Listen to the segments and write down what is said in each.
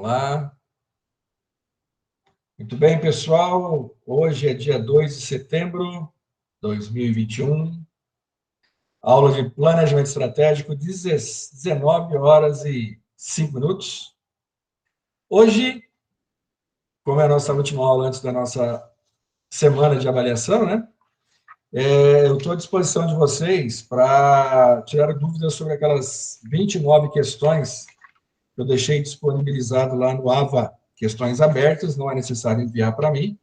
lá. Muito bem, pessoal. Hoje é dia 2 de setembro de 2021. Aula de Planejamento Estratégico, 19 horas e 5 minutos. Hoje, como é a nossa última aula antes da nossa semana de avaliação, né? Eu estou à disposição de vocês para tirar dúvidas sobre aquelas 29 questões que eu deixei disponibilizado lá no AVA, questões abertas, não é necessário enviar para mim,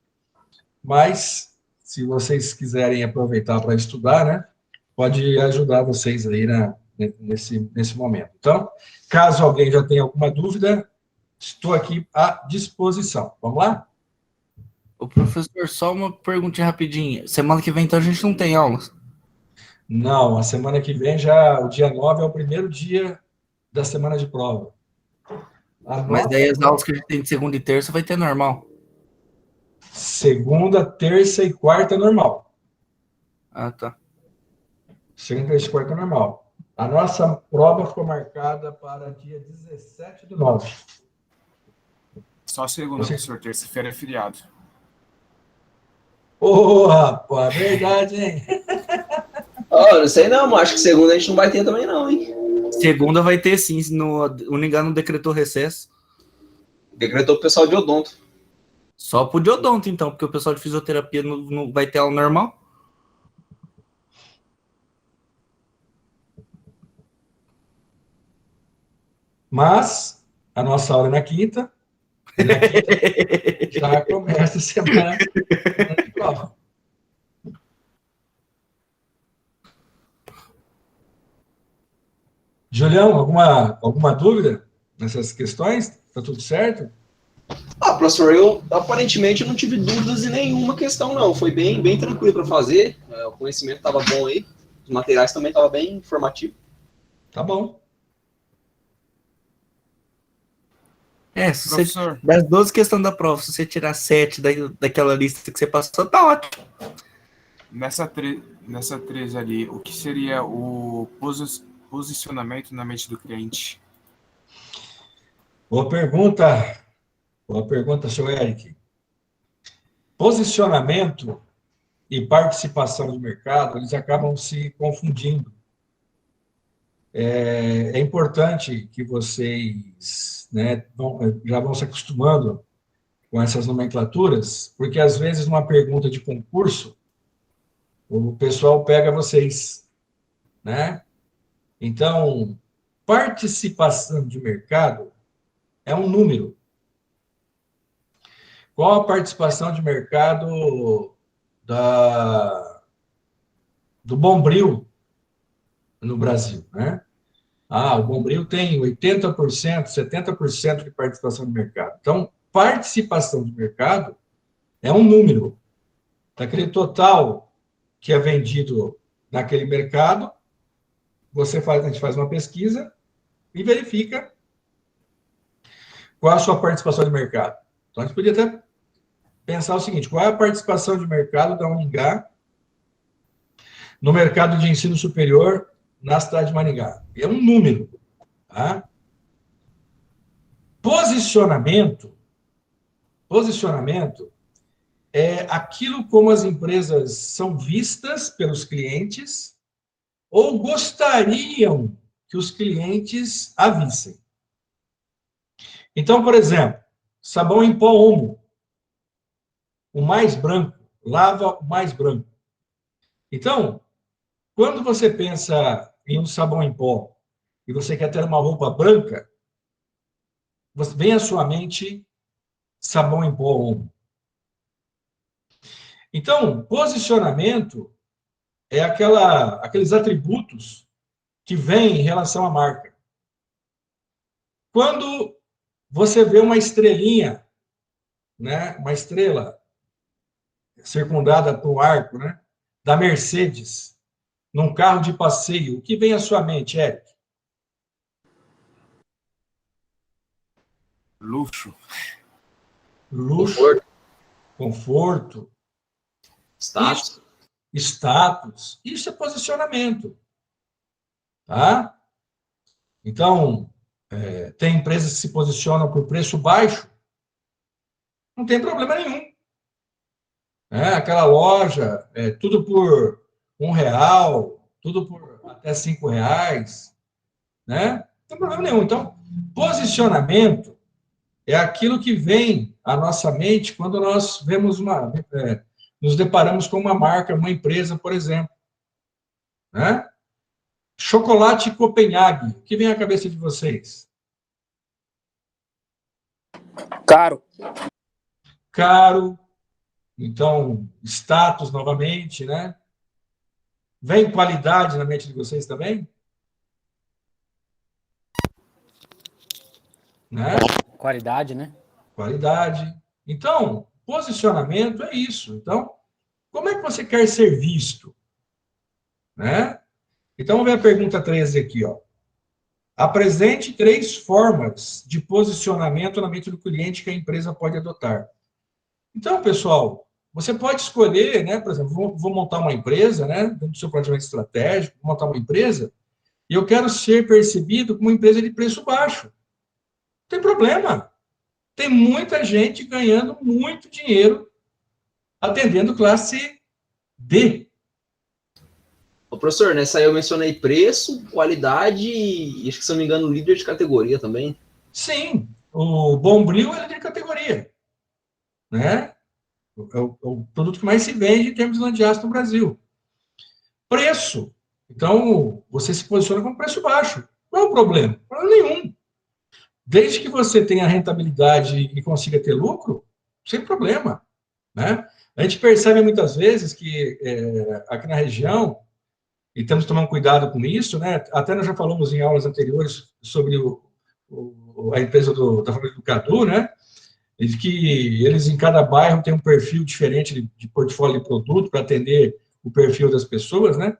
mas se vocês quiserem aproveitar para estudar, né, pode ajudar vocês aí nesse momento. Então, caso alguém já tenha alguma dúvida, estou aqui à disposição. Vamos lá? O professor, só uma perguntinha rapidinha. Semana que vem, então, a gente não tem aulas? Não, a semana que vem já, o dia 9 é o primeiro dia da semana de prova. Mas daí as aulas que a gente tem de segunda e terça vai ter normal? Segunda, terça e quarta normal. Ah, tá. Segunda, terça e quarta normal. A nossa prova ficou marcada para dia 17 do 9. Só segunda, professor. Terça-feira é feriado. Ô, rapaz, verdade, hein? Não sei não, mas acho que segunda a gente não vai ter também não, hein? Segunda vai ter sim, no Uningá não decretou recesso. Decretou o pessoal de odonto. Só pro de odonto, então, porque o pessoal de fisioterapia não vai ter aula normal. Mas a nossa aula é na quinta. E na quinta já começa a semana de prova. Julião, alguma dúvida nessas questões? Está tudo certo? Professor, eu aparentemente não tive dúvidas em nenhuma questão, não. Foi bem tranquilo para fazer. O conhecimento estava bom aí. Os materiais também estavam bem informativos. Tá bom. Se você, das 12 questões da prova, se você tirar 7 daquela lista que você passou, tá ótimo. Nessa 13 ali, o que seria o posicionamento na mente do cliente? Boa pergunta, seu Eric. Posicionamento e participação de mercado, eles acabam se confundindo. É importante que vocês, né, já vão se acostumando com essas nomenclaturas, porque às vezes numa pergunta de concurso, o pessoal pega vocês, né? Então, participação de mercado é um número. Qual a participação de mercado do Bombril no Brasil, né? O Bombril tem 80%, 70% de participação de mercado. Então, participação de mercado é um número daquele total que é vendido naquele mercado. A gente faz uma pesquisa e verifica qual a sua participação de mercado. Então, a gente podia até pensar o seguinte: qual é a participação de mercado da Uningá no mercado de ensino superior na cidade de Maringá? É um número, tá? Posicionamento é aquilo como as empresas são vistas pelos clientes ou gostariam que os clientes a vissem. Então, por exemplo, sabão em pó Omo, o mais branco, lava o mais branco. Então, quando você pensa em um sabão em pó e você quer ter uma roupa branca, vem à sua mente sabão em pó Omo. Então, posicionamento é aqueles atributos que vêm em relação à marca. Quando você vê uma estrelinha, né, uma estrela circundada por um arco, né, da Mercedes, num carro de passeio, o que vem à sua mente, Eric? Luxo. Luxo, conforto, status. Isso é posicionamento. Tá? Então, Tem empresas que se posicionam por preço baixo, não tem problema nenhum. Aquela loja, tudo por R$1, tudo por até R$5, né? Não tem problema nenhum. Então, posicionamento é aquilo que vem à nossa mente quando nós vemos nos deparamos com uma marca, uma empresa, por exemplo. Né? Chocolate Copenhague, o que vem à cabeça de vocês? Caro. Caro. Então, status novamente, né? Vem qualidade na mente de vocês também? Né? Qualidade, né? Qualidade. Então, posicionamento é isso. Então, como é que você quer ser visto? Né? Então, vamos ver a pergunta 13 aqui, ó. Apresente 3 formas de posicionamento na mente do cliente que a empresa pode adotar. Então, pessoal, você pode escolher, né? Por exemplo, vou montar uma empresa, né? Dentro do seu planejamento estratégico, vou montar uma empresa e eu quero ser percebido como uma empresa de preço baixo. Não tem problema. Tem muita gente ganhando muito dinheiro atendendo classe D. Ô, professor, nessa aí eu mencionei preço, qualidade e, acho que, se não me engano, líder de categoria também. Sim, o Bombril é líder de categoria. Né? É o produto que mais se vende em termos de landiaço no Brasil. Preço. Então, você se posiciona com preço baixo. Não é um problema. Problema nenhum. Desde que você tenha rentabilidade e consiga ter lucro, sem problema. Né? A gente percebe muitas vezes que aqui na região, e temos que tomar um cuidado com isso, né? Até nós já falamos em aulas anteriores sobre a empresa da família do Cadu, né? De que eles em cada bairro têm um perfil diferente de portfólio de produto para atender o perfil das pessoas, né?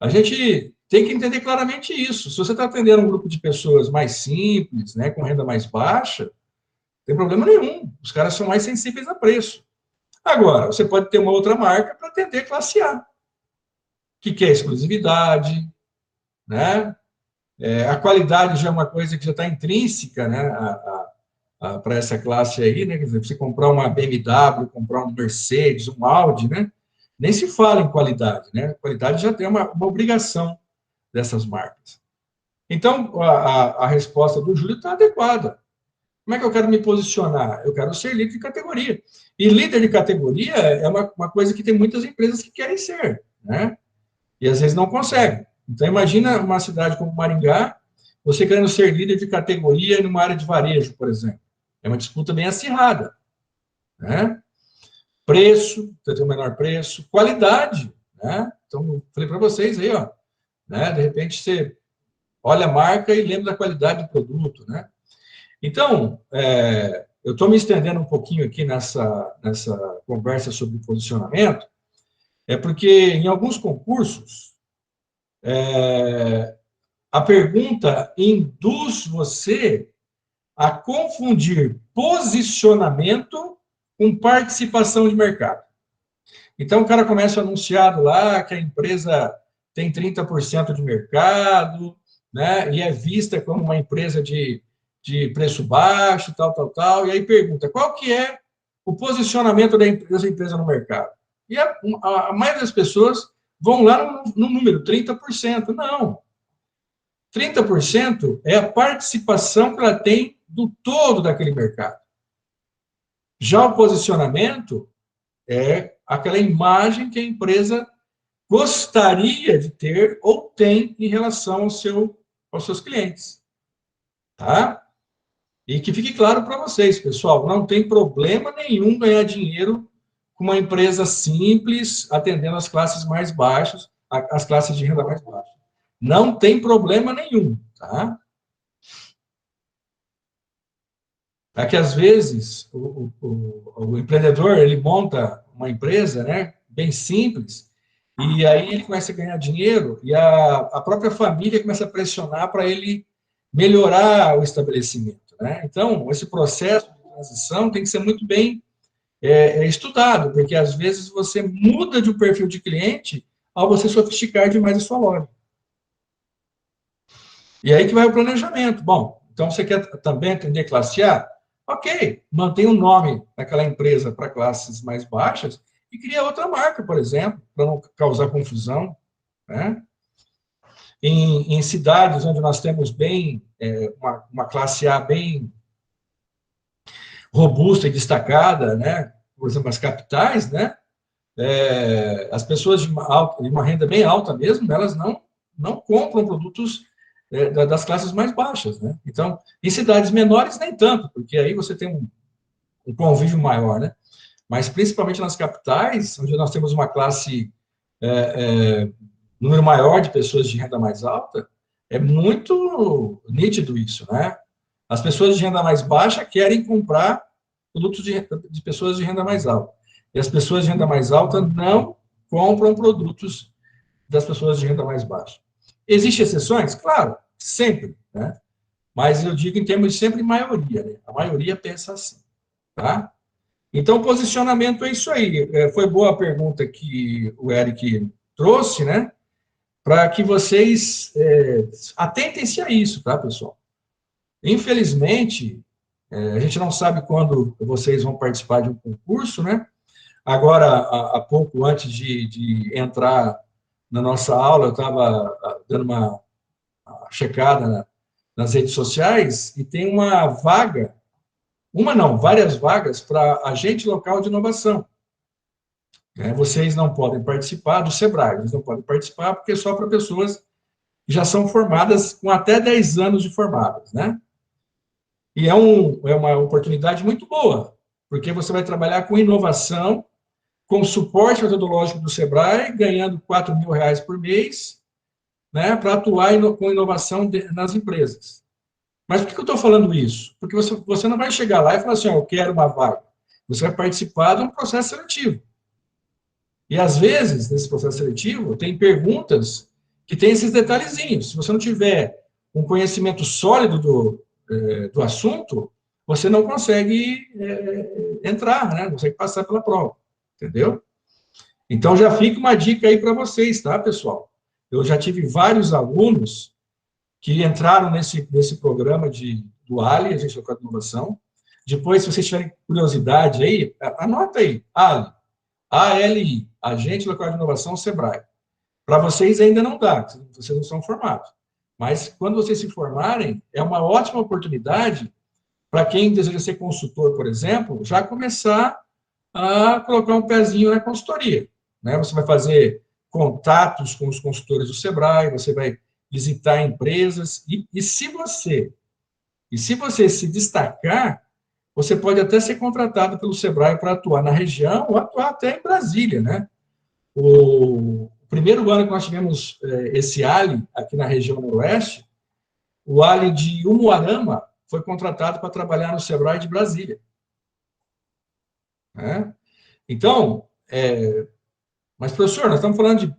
A gente tem que entender claramente isso. Se você está atendendo um grupo de pessoas mais simples, né, com renda mais baixa, não tem problema nenhum. Os caras são mais sensíveis a preço. Agora, você pode ter uma outra marca para atender classe A, que quer exclusividade, né? A qualidade já é uma coisa que já está intrínseca, né, para essa classe aí, né? Quer dizer, você comprar uma BMW, comprar um Mercedes, um Audi, né? Nem se fala em qualidade, né? A qualidade já tem uma obrigação dessas marcas. Então, a resposta do Júlio está adequada. Como é que eu quero me posicionar? Eu quero ser líder de categoria. E líder de categoria é uma coisa que tem muitas empresas que querem ser, né? E às vezes não conseguem. Então, imagina uma cidade como Maringá, você querendo ser líder de categoria em uma área de varejo, por exemplo. É uma disputa bem acirrada. Né? Preço, você tem o menor preço. Qualidade. Né? Então, eu falei para vocês aí, ó, né? De repente, você olha a marca e lembra da qualidade do produto. Né? Então, eu estou me estendendo um pouquinho aqui nessa conversa sobre posicionamento, porque em alguns concursos, a pergunta induz você a confundir posicionamento com participação de mercado. Então, o cara começa anunciado lá que a empresa tem 30% de mercado, né, e é vista como uma empresa de preço baixo, tal, e aí pergunta, qual que é o posicionamento dessa empresa no mercado? E a maioria das pessoas vão lá no número, 30%. Não. 30% é a participação que ela tem do todo daquele mercado. Já o posicionamento é aquela imagem que a empresa gostaria de ter ou tem em relação aos seus clientes. Tá? E que fique claro para vocês, pessoal, não tem problema nenhum ganhar dinheiro com uma empresa simples, atendendo as classes mais baixas, as classes de renda mais baixa. Não tem problema nenhum, tá? É que, às vezes, o empreendedor, ele monta uma empresa, né, bem simples, e aí ele começa a ganhar dinheiro, e a própria família começa a pressionar para ele melhorar o estabelecimento, né? Então, esse processo de transição tem que ser muito bem estudado, porque, às vezes, você muda de um perfil de cliente ao você sofisticar demais a sua loja. E aí que vai o planejamento. Bom, Então, você quer também atender classe A? Ok, mantém o nome daquela empresa para classes mais baixas e cria outra marca, por exemplo, para não causar confusão, né? Em cidades onde nós temos uma classe A bem robusta e destacada, né? Por exemplo, as capitais, né? As pessoas de uma renda bem alta mesmo, elas não compram produtos das classes mais baixas, né? Então, em cidades menores, nem tanto, porque aí você tem um convívio maior, né? Mas, principalmente nas capitais, onde nós temos uma classe, número maior de pessoas de renda mais alta, é muito nítido isso, né? As pessoas de renda mais baixa querem comprar produtos de pessoas de renda mais alta. E as pessoas de renda mais alta não compram produtos das pessoas de renda mais baixa. Existem exceções? Claro, sempre, né? Mas eu digo em termos de sempre maioria, né? A maioria pensa assim, tá? Então, posicionamento é isso aí. Foi boa a pergunta que o Eric trouxe, né? Para que vocês atentem-se a isso, tá, pessoal? Infelizmente, a gente não sabe quando vocês vão participar de um concurso, né? Agora, há pouco antes de entrar na nossa aula, eu estava dando uma checada nas redes sociais e tem uma vaga, uma não, várias vagas para agente local de inovação. Vocês não podem participar do Sebrae, eles não podem participar porque é só para pessoas que já são formadas com até 10 anos de formadas, né? E é uma oportunidade muito boa, porque você vai trabalhar com inovação, com suporte metodológico do Sebrae, ganhando R$ 4.000 por mês, né, para atuar com inovação nas empresas. Mas por que eu estou falando isso? Porque você não vai chegar lá e falar assim, eu quero uma vaga. Você vai participar de um processo seletivo. E, às vezes, nesse processo seletivo, tem perguntas que tem esses detalhezinhos. Se você não tiver um conhecimento sólido do assunto, você não consegue entrar, né? Não consegue passar pela prova. Entendeu? Então, já fica uma dica aí para vocês, tá, pessoal? Eu já tive vários alunos que entraram nesse programa do ALI, Agente Local de Inovação. Depois, se vocês tiverem curiosidade aí, anota aí, ALI, ALI, Agente Local de Inovação, Sebrae. Para vocês ainda não dá, vocês não são formados. Mas, quando vocês se formarem, é uma ótima oportunidade para quem deseja ser consultor, por exemplo, já começar a colocar um pezinho na consultoria, né? Você vai fazer contatos com os consultores do Sebrae, você vai visitar empresas, e se você se destacar, você pode até ser contratado pelo Sebrae para atuar na região, ou atuar até em Brasília, né? O primeiro ano que nós tivemos esse ALI aqui na região noroeste, o ALI de Umuarama foi contratado para trabalhar no Sebrae de Brasília, né? Então, mas, professor, nós estamos falando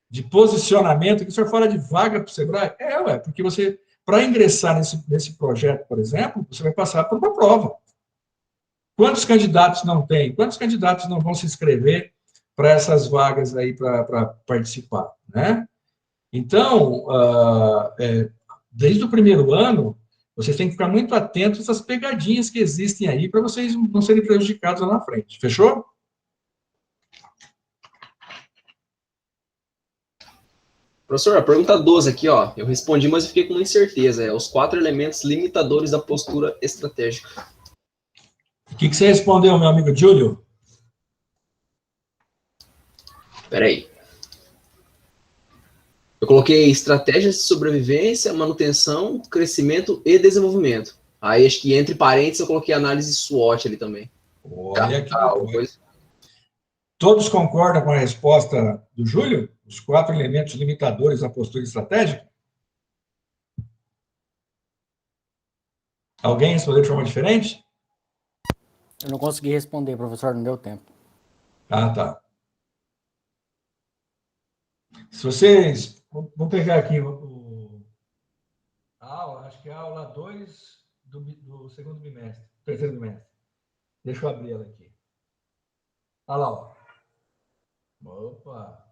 de posicionamento, que o senhor fala de vaga para o Sebrae? Porque você, para ingressar nesse projeto, por exemplo, você vai passar por uma prova. Quantos candidatos não tem? Quantos candidatos não vão se inscrever para essas vagas aí para participar, né? Então, desde o primeiro ano, vocês têm que ficar muito atentos às pegadinhas que existem aí para vocês não serem prejudicados lá na frente. Fechou? Professor, a pergunta 12 aqui, ó. Eu respondi, mas eu fiquei com uma incerteza. Os 4 elementos limitadores da postura estratégica. O que você respondeu, meu amigo Júlio? Espera aí. Eu coloquei estratégias de sobrevivência, manutenção, crescimento e desenvolvimento. Aí, acho que entre parênteses, eu coloquei análise SWOT ali também. Olha que coisa. Todos concordam com a resposta do Júlio? Os 4 elementos limitadores da postura estratégica? Alguém respondeu de forma diferente? Eu não consegui responder, professor, não deu tempo. Ah, tá. Se vocês... Vou pegar aqui acho que é a aula 2 do segundo bimestre, terceiro bimestre. Deixa eu abrir ela aqui. Olha lá, ó. Opa!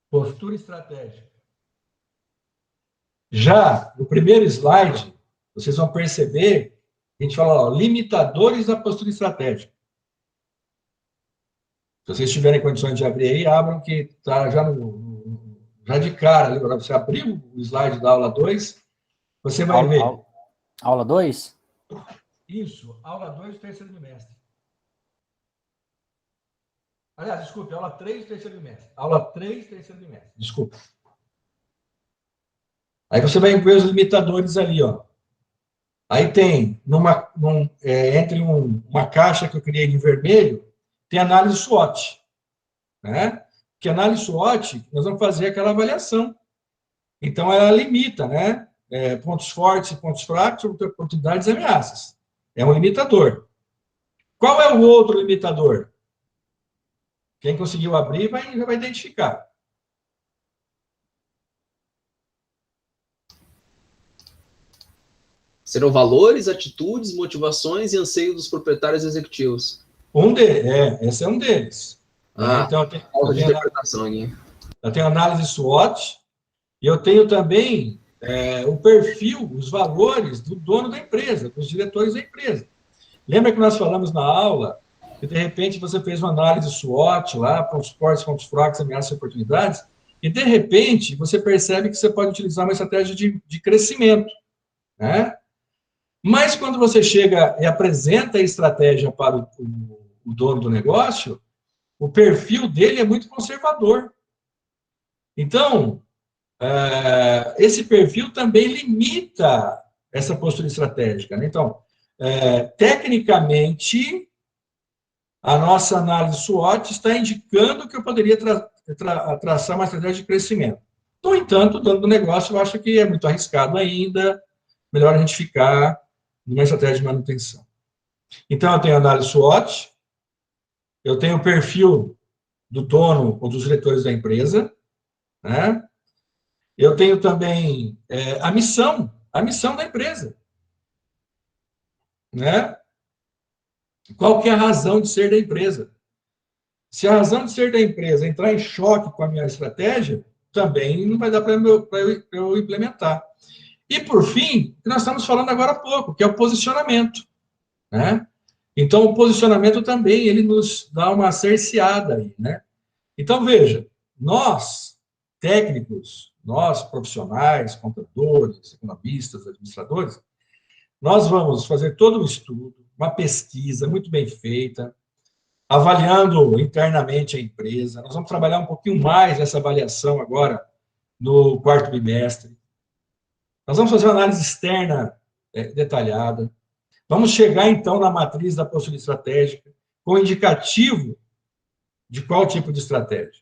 Postura estratégica. Já no primeiro slide, vocês vão perceber, a gente fala, ó, limitadores da postura estratégica. Se vocês tiverem condições de abrir aí, abram, que está já de cara. Agora, você abriu o slide da aula 2, você vai ver. Aula 2? Isso, aula 2 do terceiro bimestre. Aliás, desculpe, aula 3 do terceiro bimestre. Aula 3 do terceiro bimestre, desculpa. Aí você vai ver os limitadores ali, ó. Aí tem, entre uma caixa que eu criei de vermelho, tem análise SWOT, né? Que análise SWOT, nós vamos fazer aquela avaliação. Então, ela limita, né? Pontos fortes e pontos fracos, oportunidades e ameaças. É um limitador. Qual é o outro limitador? Quem conseguiu abrir já vai identificar. Serão valores, atitudes, motivações e anseios dos proprietários executivos. Esse é um deles. Então, falta de interpretação aqui. Eu tenho análise SWOT e eu tenho também o perfil, os valores do dono da empresa, dos diretores da empresa. Lembra que nós falamos na aula que, de repente, você fez uma análise SWOT lá, pontos fortes, pontos fracos, ameaças e oportunidades, e, de repente, você percebe que você pode utilizar uma estratégia de crescimento, né? Mas, quando você chega e apresenta a estratégia para o dono do negócio, o perfil dele é muito conservador. Então, esse perfil também limita essa postura estratégica, né? Então, tecnicamente, a nossa análise SWOT está indicando que eu poderia traçar uma estratégia de crescimento. No entanto, o dono do negócio acha que é muito arriscado ainda, melhor a gente ficar numa estratégia de manutenção. Então, eu tenho análise SWOT, eu tenho o perfil do dono ou dos diretores da empresa, né? Eu tenho também a missão da empresa, né? Qual que é a razão de ser da empresa? Se a razão de ser da empresa entrar em choque com a minha estratégia, também não vai dar para eu implementar. E, por fim, o que nós estamos falando agora há pouco, que é o posicionamento, né? Então, o posicionamento também, ele nos dá uma cerceada aí, né? Então, veja, nós, técnicos, nós, profissionais, contadores, economistas, administradores, nós vamos fazer todo um estudo, uma pesquisa muito bem feita, avaliando internamente a empresa. Nós vamos trabalhar um pouquinho mais essa avaliação agora no quarto bimestre. Nós vamos fazer uma análise externa detalhada. Vamos chegar, então, na matriz da postura estratégica, com indicativo de qual tipo de estratégia.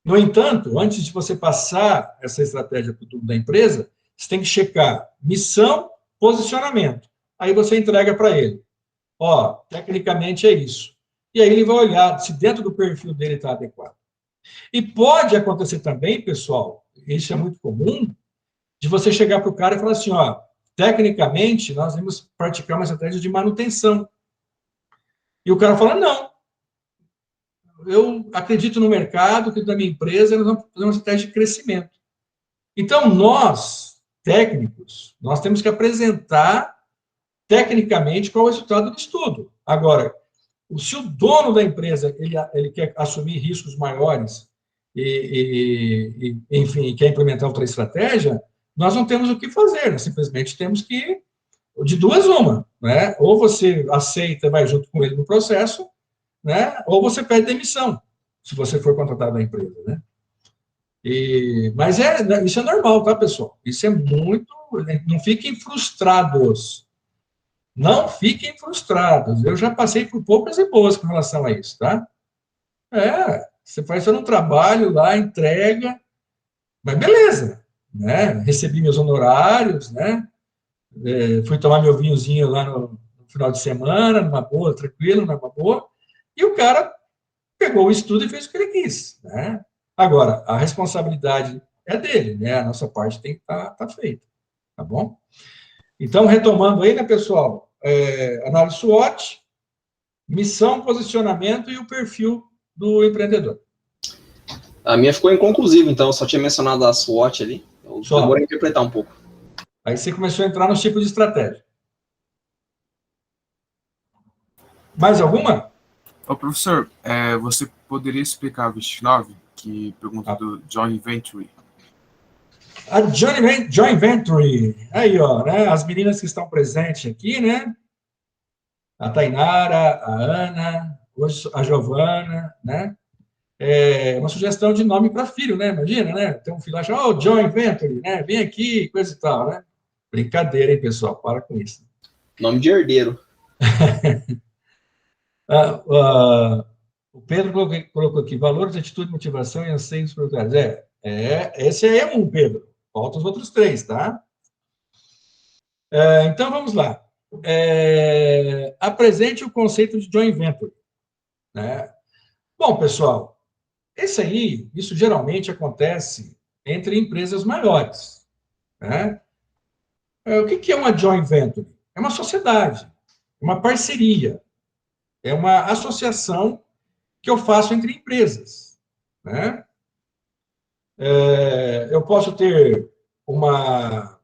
No entanto, antes de você passar essa estratégia para o dono da empresa, você tem que checar missão, posicionamento. Aí você entrega para ele. Ó, tecnicamente é isso. E aí ele vai olhar se dentro do perfil dele está adequado. E pode acontecer também, pessoal, isso é muito comum, de você chegar para o cara e falar assim, ó, tecnicamente, nós vamos praticar uma estratégia de manutenção. E o cara fala, não, eu acredito no mercado, acredito na minha empresa, nós vamos fazer uma estratégia de crescimento. Então, nós, técnicos, nós temos que apresentar tecnicamente qual é o resultado do estudo. Agora, se o dono da empresa ele quer assumir riscos maiores enfim, quer implementar outra estratégia, nós não temos o que fazer, nós simplesmente temos que, de duas uma, né? Ou você aceita e vai junto com ele no processo, né? Ou você pede demissão, se você for contratado da empresa, né? Mas isso é normal, tá, pessoal? Isso é muito... Não fiquem frustrados. Não fiquem frustrados. Eu já passei por poucas e boas com relação a isso, tá? Você faz um trabalho lá, entrega, mas beleza, né? Recebi meus honorários, né? Fui tomar meu vinhozinho lá no final de semana, numa boa, tranquilo, numa boa, e o cara pegou o estudo e fez o que ele quis, né? Agora, a responsabilidade é dele, né? A nossa parte tem que estar feita, tá bom? Então, retomando aí, né, pessoal? Análise SWOT, missão, posicionamento e o perfil do empreendedor. A minha ficou inconclusiva, então, eu só tinha mencionado a SWOT ali. Eu demorei a interpretar um pouco. Aí você começou a entrar nos tipos de estratégia. Mais alguma? Ô, professor, você poderia explicar a 29, que pergunta do Joint Venture? A Joint Venture. Aí, ó, né? As meninas que estão presentes aqui, né? A Tainara, a Ana, a Giovana, né? É uma sugestão de nome para filho, né? Imagina, né? Tem um filho lá, chama, oh, Joint Venture, né? Vem aqui, coisa e tal, né? Brincadeira, hein, pessoal? Para com isso. Nome de herdeiro. O Pedro colocou aqui, valores, atitude, motivação e anseios prioritários. Esse aí é um, Pedro. Faltam os outros 3, tá? Então, vamos lá. Apresente o conceito de joint venture. Né? Bom, pessoal, isso geralmente acontece entre empresas maiores. Né? O que é uma joint venture? É uma sociedade, uma parceria, é uma associação que eu faço entre empresas. Né? Eu posso ter uma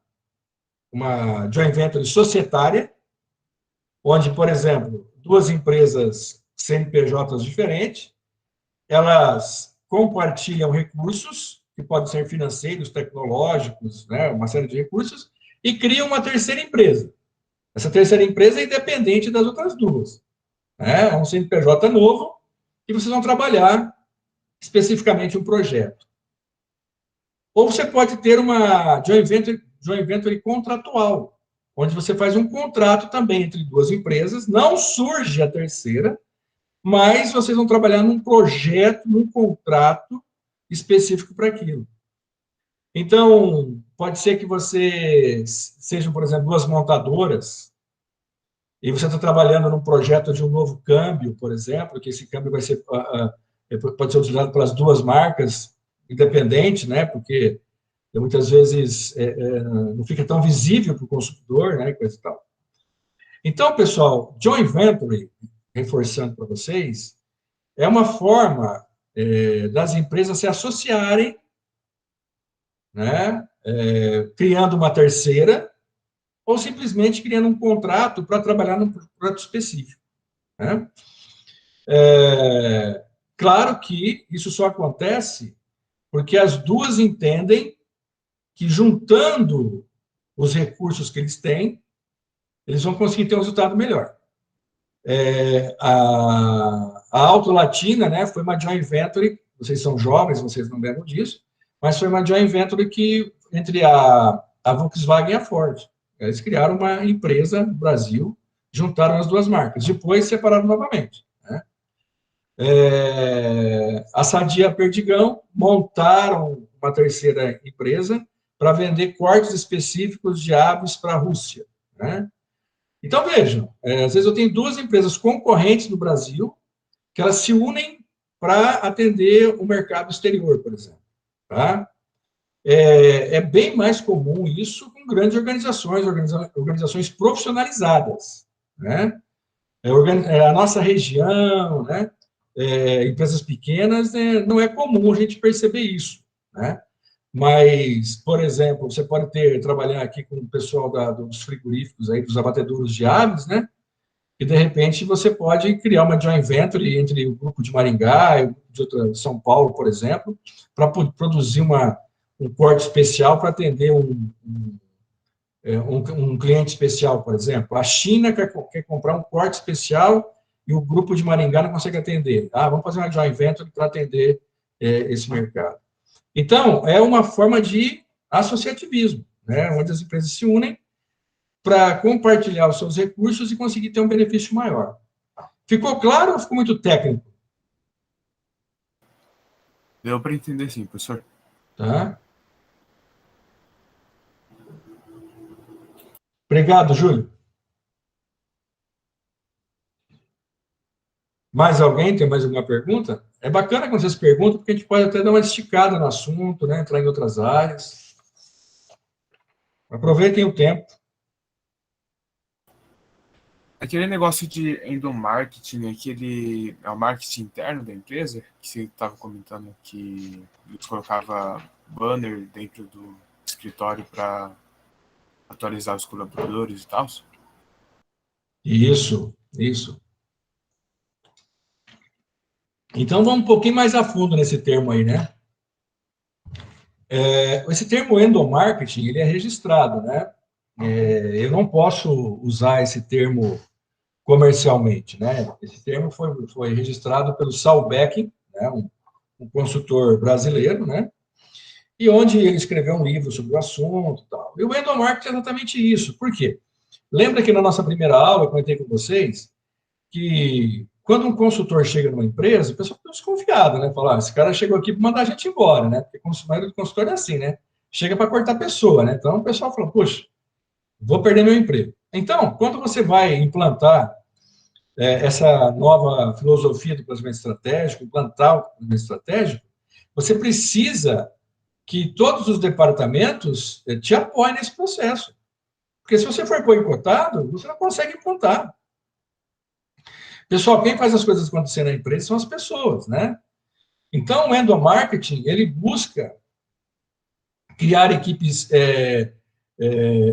joint venture societária, onde, por exemplo, 2 empresas CNPJs diferentes, elas compartilham recursos, que podem ser financeiros, tecnológicos, né, uma série de recursos, e criam uma terceira empresa. Essa terceira empresa é independente das outras 2. Né? É um CNPJ novo, e vocês vão trabalhar especificamente um projeto. Ou você pode ter uma joint venture contratual, onde você faz um contrato também entre 2 empresas, não surge a terceira, mas vocês vão trabalhar num projeto, num contrato específico para aquilo. Então, pode ser que vocês sejam, por exemplo, 2 montadoras, e você está trabalhando num projeto de um novo câmbio, por exemplo, que esse câmbio vai ser, pode ser utilizado pelas 2 marcas independentes, né? Porque muitas vezes não fica tão visível para o consumidor, né? Coisa e tal. Então, pessoal, joint venture, reforçando para vocês, é uma forma das empresas se associarem, né? Criando uma terceira, ou simplesmente criando um contrato para trabalhar num projeto específico. Né? Claro que isso só acontece porque as 2 entendem que, juntando os recursos que eles têm, eles vão conseguir ter um resultado melhor. A Auto Latina, né, foi uma joint venture, vocês são jovens, vocês não lembram disso, mas foi uma joint venture entre a Volkswagen e a Ford. Eles criaram uma empresa no Brasil, juntaram as 2 marcas, depois separaram novamente. Né? A Sadia e a Perdigão montaram uma terceira empresa para vender cortes específicos de aves para a Rússia. Né? Então, vejam, às vezes eu tenho 2 empresas concorrentes no Brasil que elas se unem para atender o mercado exterior, por exemplo. Tá? É bem mais comum isso com grandes organizações profissionalizadas. Né? A nossa região, né? Empresas pequenas, não é comum a gente perceber isso. Né? Mas, por exemplo, você pode trabalhar aqui com o pessoal dos frigoríficos, aí, dos abatedouros de aves, né? E, de repente, você pode criar uma joint venture entre o grupo de Maringá e o grupo de São Paulo, por exemplo, para produzir um corte especial para atender um cliente especial, por exemplo. A China quer comprar um corte especial e o grupo de Maringá não consegue atender. Vamos fazer uma joint venture para atender esse mercado. Então, é uma forma de associativismo, né, onde as empresas se unem para compartilhar os seus recursos e conseguir ter um benefício maior. Ficou claro ou ficou muito técnico? Deu para entender sim, professor. Tá. Obrigado, Júlio. Mais alguém? Tem mais alguma pergunta? É bacana quando vocês perguntam, porque a gente pode até dar uma esticada no assunto, né? Entrar em outras áreas. Aproveitem o tempo. Aquele negócio de endomarketing, é o marketing interno da empresa, que você estava comentando que colocava banner dentro do escritório para atualizar os colaboradores e tal? Isso, isso. Então, vamos um pouquinho mais a fundo nesse termo aí, né? Esse termo endomarketing, ele é registrado, né? Eu não posso usar esse termo comercialmente, né? Esse termo foi registrado pelo Saul Becking, né? Um consultor brasileiro, né? E onde ele escreveu um livro sobre o assunto e tal. E o endomarketing é exatamente isso. Por quê? Lembra que na nossa primeira aula, eu comentei com vocês, que quando um consultor chega numa empresa, o pessoal fica desconfiado, né? Fala, esse cara chegou aqui para mandar a gente embora, né? Porque a maioria do consultor é assim, né? Chega para cortar a pessoa, né? Então o pessoal fala, puxa, vou perder meu emprego. Então, quando você vai implantar essa nova filosofia do planejamento estratégico, implantar o planejamento estratégico, você precisa que todos os departamentos te apoiem nesse processo. Porque se você for boicotado, você não consegue implantar. Pessoal, quem faz as coisas acontecer na empresa são as pessoas, né? Então, o endomarketing, ele busca criar equipes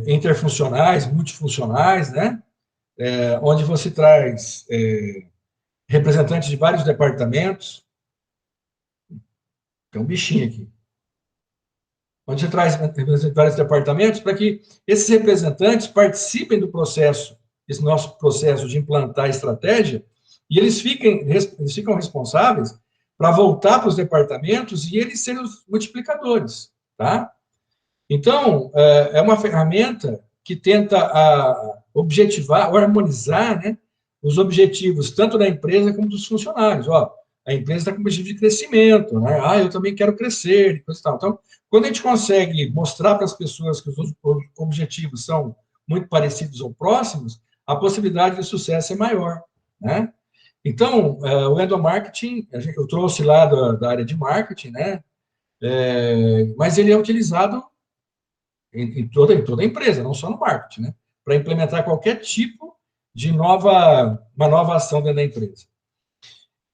interfuncionais, multifuncionais, né? Onde você traz representantes de vários departamentos. Tem um bichinho aqui. Onde você traz representantes de vários departamentos para que esses representantes participem do processo, esse nosso processo de implantar a estratégia, e eles ficam responsáveis para voltar para os departamentos e eles serem os multiplicadores, tá? Então, é uma ferramenta que tenta objetivar, ou harmonizar, né, os objetivos tanto da empresa como dos funcionários. Ó, a empresa está com objetivo de crescimento, né? Eu também quero crescer, e coisa e tal. Então, quando a gente consegue mostrar para as pessoas que os objetivos são muito parecidos ou próximos, a possibilidade de sucesso é maior, né? Então, o endomarketing, eu trouxe lá da área de marketing, né? Mas ele é utilizado em toda a empresa, não só no marketing, né? Para implementar qualquer tipo de uma nova ação dentro da empresa.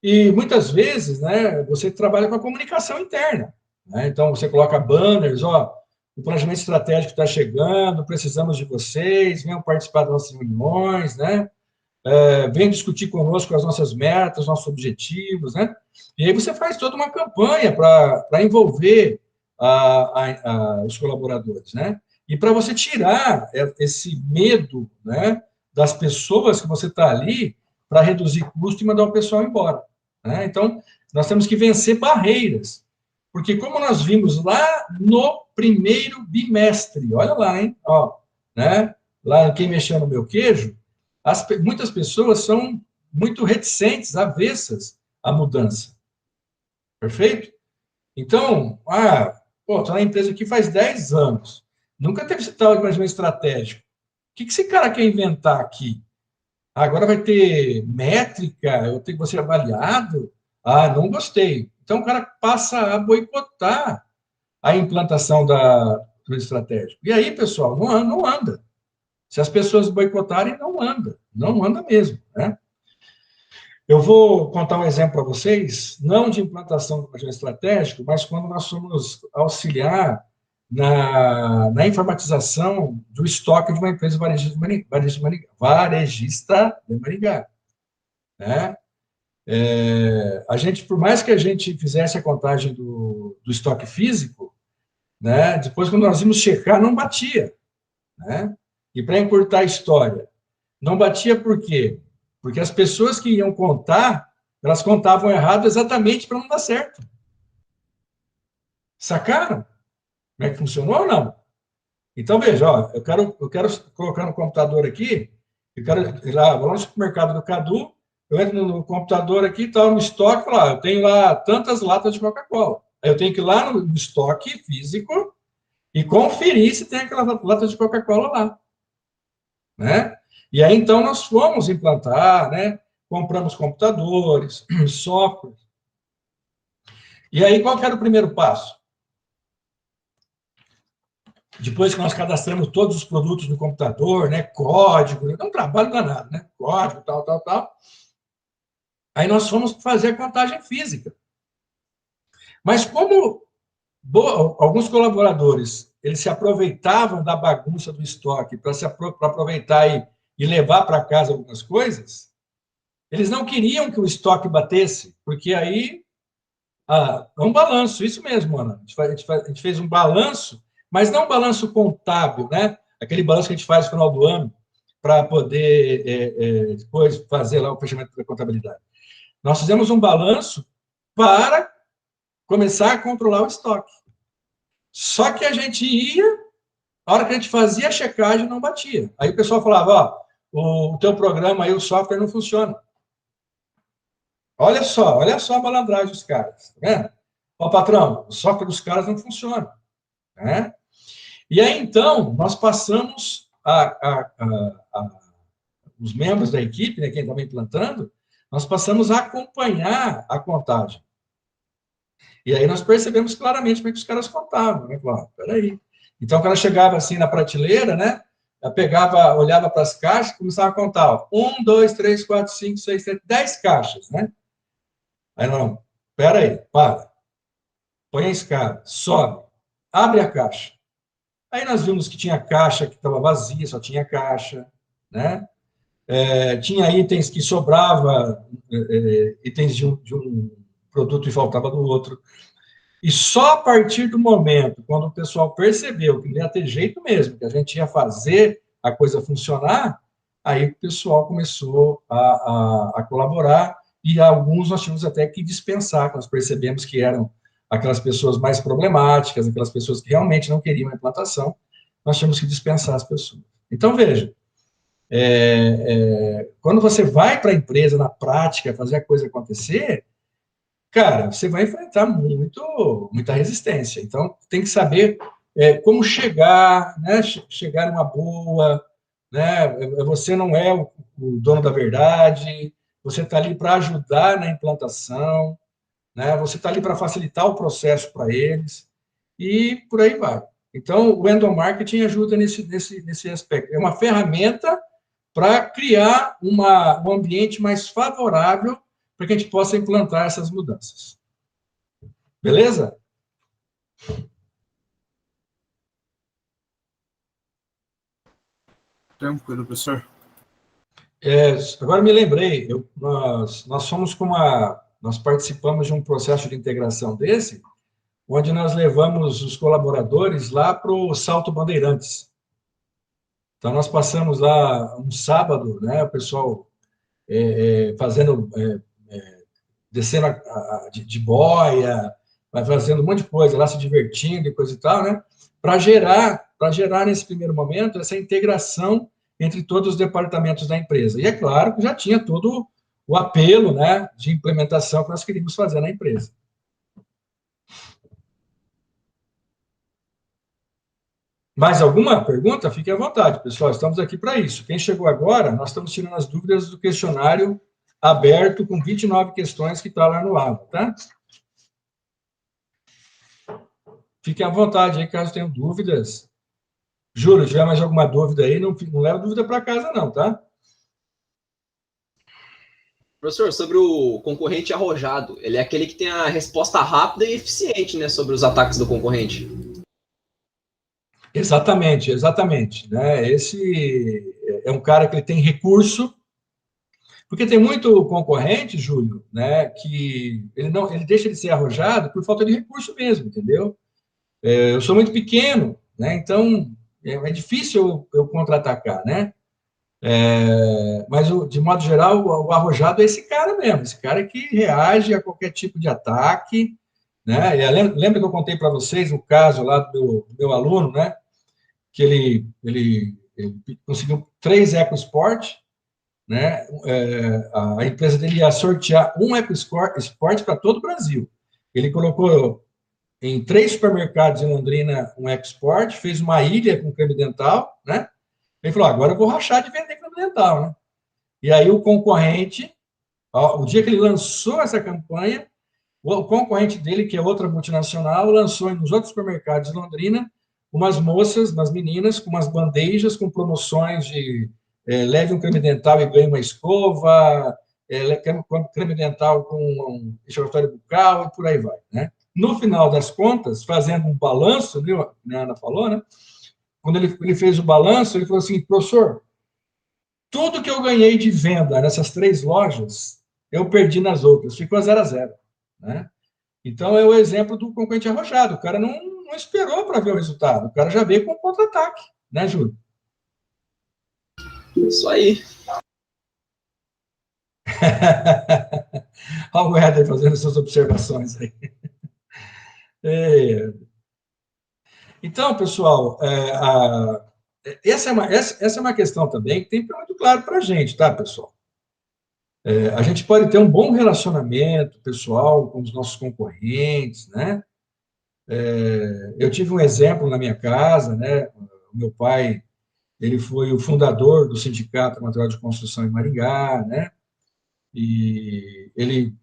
E muitas vezes, né, você trabalha com a comunicação interna, né? Então, você coloca banners, ó, o planejamento estratégico está chegando, precisamos de vocês, venham participar das nossas reuniões, né? Venham discutir conosco as nossas metas, nossos objetivos, né? E aí você faz toda uma campanha para envolver os colaboradores, né? E para você tirar esse medo, né, das pessoas que você está ali para reduzir custo e mandar o pessoal embora, né? Então, nós temos que vencer barreiras, porque como nós vimos lá no primeiro bimestre, olha lá, hein? Ó, né? Lá quem mexeu no meu queijo, muitas pessoas são muito reticentes, avessas à mudança. Perfeito? Então, estou na empresa aqui faz 10 anos. Nunca teve esse tal de planejamento estratégico. O que esse cara quer inventar aqui? Agora vai ter métrica, eu tenho que ser avaliado? Não gostei. Então, o cara passa a boicotar a implantação do planejamento estratégico. E aí, pessoal, não anda. Se as pessoas boicotarem, não anda mesmo, né? Eu vou contar um exemplo para vocês, não de implantação do planejamento estratégico, mas quando nós fomos auxiliar na informatização do estoque de uma empresa varejista de Maringá, né? A gente, por mais que a gente fizesse a contagem do estoque físico, né, depois, quando nós íamos checar, não batia, né? E para encurtar a história, não batia por quê? Porque as pessoas que iam contar, elas contavam errado exatamente para não dar certo. Sacaram? Como é que funcionou ou não? Então, veja, ó, eu quero colocar no computador aqui, eu quero ir lá, vou lá no supermercado do Cadu, eu entro no computador aqui, está no estoque, falar, eu tenho lá tantas latas de Coca-Cola. Aí eu tenho que ir lá no estoque físico e conferir se tem aquela lata de Coca-Cola lá, né? E aí, então, nós fomos implantar, né? Compramos computadores, software. E aí, qual que era o primeiro passo? Depois que nós cadastramos todos os produtos no computador, né? Código, é um trabalho danado, né? Código, tal. Aí nós fomos fazer a contagem física. Mas como alguns colaboradores eles se aproveitavam da bagunça do estoque para aproveitar e levar para casa algumas coisas, eles não queriam que o estoque batesse, porque aí é um balanço, isso mesmo, Ana. A gente fez um balanço, mas não um balanço contábil, né? Aquele balanço que a gente faz no final do ano para poder depois fazer lá o fechamento da contabilidade. Nós fizemos um balanço para começar a controlar o estoque. Só que a gente ia, a hora que a gente fazia a checagem, não batia. Aí o pessoal falava, ó, o teu programa aí, o software não funciona. Olha só a malandragem dos caras, tá vendo? Ó, patrão, o software dos caras não funciona, né? E aí, então, nós passamos os membros da equipe, né, quem estava implantando, nós passamos a acompanhar a contagem. E aí nós percebemos claramente como é que os caras contavam, né? Claro, peraí. Então, o cara chegava assim na prateleira, né? Pegava, olhava para as caixas, começava a contar, ó, 1, 2, 3, 4, 5, 6, 7, 10 caixas, né? Aí não, peraí, para. Põe a escada, sobe, abre a caixa. Aí nós vimos que tinha caixa que estava vazia, só tinha caixa, né? Tinha itens que sobrava, itens de um produto e faltava do outro. E só a partir do momento, quando o pessoal percebeu que não ia ter jeito mesmo, que a gente ia fazer a coisa funcionar, aí o pessoal começou a colaborar, e alguns nós tínhamos até que dispensar, que nós percebemos que eram aquelas pessoas mais problemáticas, aquelas pessoas que realmente não queriam a implantação, nós tínhamos que dispensar as pessoas. Então, veja, quando você vai para a empresa, na prática, fazer a coisa acontecer, cara, você vai enfrentar muita resistência. Então, tem que saber como chegar, né? Chegar numa boa, né? Você não é o dono da verdade, você está ali para ajudar na implantação, né? Você está ali para facilitar o processo para eles, e por aí vai. Então, o endomarketing ajuda nesse aspecto. É uma ferramenta para criar um ambiente mais favorável para que a gente possa implantar essas mudanças. Beleza? Tranquilo, professor. Agora me lembrei, nós nós participamos de um processo de integração desse, onde nós levamos os colaboradores lá para o Salto Bandeirantes. Então, nós passamos lá um sábado, né, o pessoal fazendo, descendo de boia, vai fazendo um monte de coisa lá, se divertindo e coisa e tal, né, para gerar nesse primeiro momento essa integração entre todos os departamentos da empresa. E é claro que já tinha todo o apelo, né, de implementação que nós queríamos fazer na empresa. Mais alguma pergunta? Fique à vontade, pessoal. Estamos aqui para isso. Quem chegou agora, nós estamos tirando as dúvidas do questionário aberto com 29 questões que está lá no lado, tá? Fiquem à vontade aí, caso tenham dúvidas. Júlio, se tiver mais alguma dúvida aí, não leva dúvida para casa, não, tá? Professor, sobre o concorrente arrojado, ele é aquele que tem a resposta rápida e eficiente, né, sobre os ataques do concorrente. Exatamente, exatamente. Né? Esse é um cara que ele tem recurso, porque tem muito concorrente, Júlio, né, que ele deixa de ser arrojado por falta de recurso mesmo, entendeu? Eu sou muito pequeno, né, então é difícil eu contra-atacar, né? Mas, de modo geral, o arrojado é esse cara mesmo, esse cara que reage a qualquer tipo de ataque, né? Lembra que eu contei para vocês o caso lá do meu aluno, né? Que ele conseguiu 3 EcoSport, né? A empresa dele ia sortear um EcoSport para todo o Brasil. Ele colocou em 3 supermercados em Londrina um EcoSport, fez uma ilha com creme dental, né? Ele falou, agora eu vou rachar de vender creme dental, né? E aí o concorrente, o dia que ele lançou essa campanha, o concorrente dele, que é outra multinacional, lançou nos outros supermercados de Londrina umas moças, umas meninas, com umas bandejas com promoções de leve um creme dental e ganhe uma escova, creme dental com um enxergatório bucal e por aí vai, né? no final das contas, fazendo um balanço, viu? A Ana falou, né? Quando ele fez o balanço, ele falou assim, professor, tudo que eu ganhei de venda nessas 3 lojas, eu perdi nas outras, ficou 0-0, né? Então, é o exemplo do concorrente arrojado. O cara não esperou para ver o resultado, o cara já veio com um contra-ataque, né, Júlio? Isso aí. Olha o Éder fazendo suas observações aí. É. Então, pessoal, essa é uma questão também que tem que ficar muito claro para a gente, tá, pessoal? A gente pode ter um bom relacionamento pessoal com os nossos concorrentes, né? Eu tive um exemplo na minha casa, né? O meu pai, ele foi o fundador do Sindicato Material de Construção em Maringá, né? E ele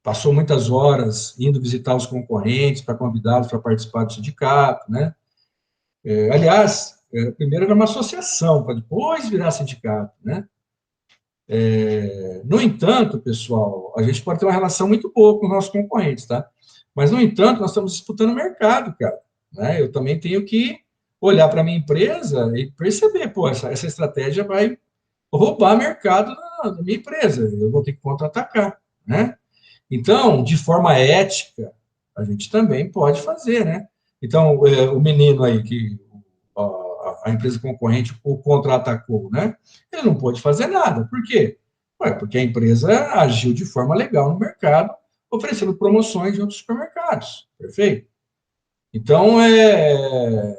passou muitas horas indo visitar os concorrentes para convidá-los para participar do sindicato, né? Aliás, primeiro era uma associação, para depois virar sindicato, né? No entanto, pessoal, a gente pode ter uma relação muito boa com os nossos concorrentes, tá? Mas, no entanto, nós estamos disputando o mercado, cara, né? Eu também tenho que olhar para a minha empresa e perceber, pô, essa estratégia vai roubar mercado da minha empresa, eu vou ter que contra-atacar, né? Então, de forma ética, a gente também pode fazer, né? Então, o menino aí que a empresa concorrente o contra-atacou, né? Ele não pôde fazer nada. Por quê? Porque a empresa agiu de forma legal no mercado, oferecendo promoções em outros supermercados. Perfeito? Então, é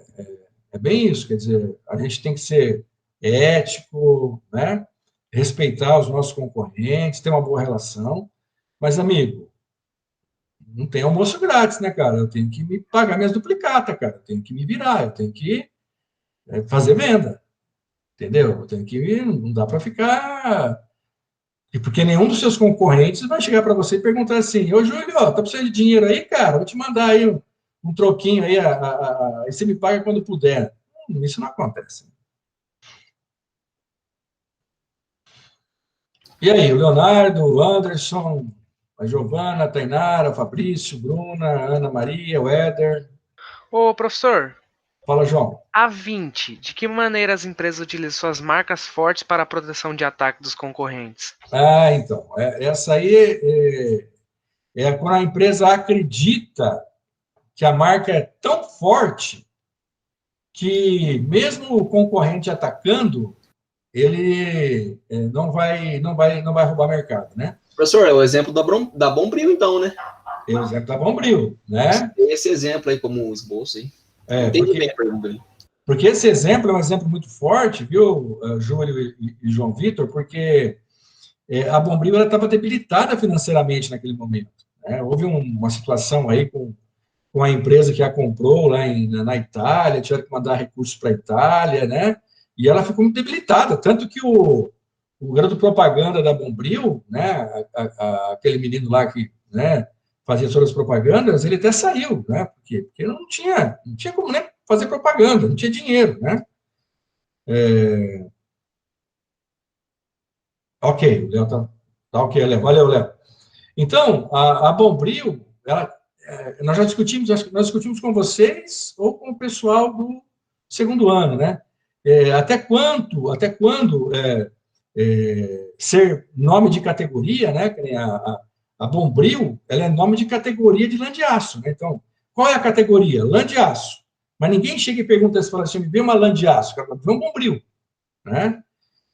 bem isso. Quer dizer, a gente tem que ser ético, né? Respeitar os nossos concorrentes, ter uma boa relação. Mas, amigo, não tem almoço grátis, né, cara? Eu tenho que me pagar minhas duplicatas, cara. Eu tenho que me virar, eu tenho que fazer venda, entendeu? Eu tenho que, não dá para ficar... E porque nenhum dos seus concorrentes vai chegar para você e perguntar assim, ô, Júlio, tá precisando de dinheiro aí, cara? Vou te mandar aí um troquinho aí, e você me paga quando puder. Isso não acontece. E aí, o Leonardo, o Anderson, a Giovana, a Tainara, o Fabrício, Bruna, a Ana Maria, o Éder. Ô, professor, Fala, João. a 20, de que maneira as empresas utilizam suas marcas fortes para a proteção de ataque dos concorrentes? Então, essa aí é quando a empresa acredita que a marca é tão forte que, mesmo o concorrente atacando, ele não vai roubar mercado, né? Professor, é o exemplo da Bombril, então, né? É o exemplo da Bombril, né? Esse exemplo aí como esboço, hein? Entendi bem a pergunta aí. Porque esse exemplo é um exemplo muito forte, viu, Júlio e João Vitor, porque a Bombril estava debilitada financeiramente naquele momento, né? Houve uma situação aí com a empresa que a comprou lá na Itália, tiveram que mandar recursos para a Itália, né? E ela ficou muito debilitada, tanto que o garoto propaganda da Bombril, né? Aquele menino lá que, né, fazia todas as propagandas, ele até saiu, né? Por quê? Porque não tinha como nem fazer propaganda, não tinha dinheiro, né? Ok, o Léo tá ok, Léo. Valeu, Léo. Então, a Bombril, nós já discutimos, acho que nós discutimos com vocês ou com o pessoal do segundo ano, né? Até quando ser nome de categoria, né? A Bombril, ela é nome de categoria de lã de aço, né? Então, qual é a categoria? Lã de aço. Mas ninguém chega e pergunta se fala assim, me vê uma lã de aço, me vê um Bombril, né?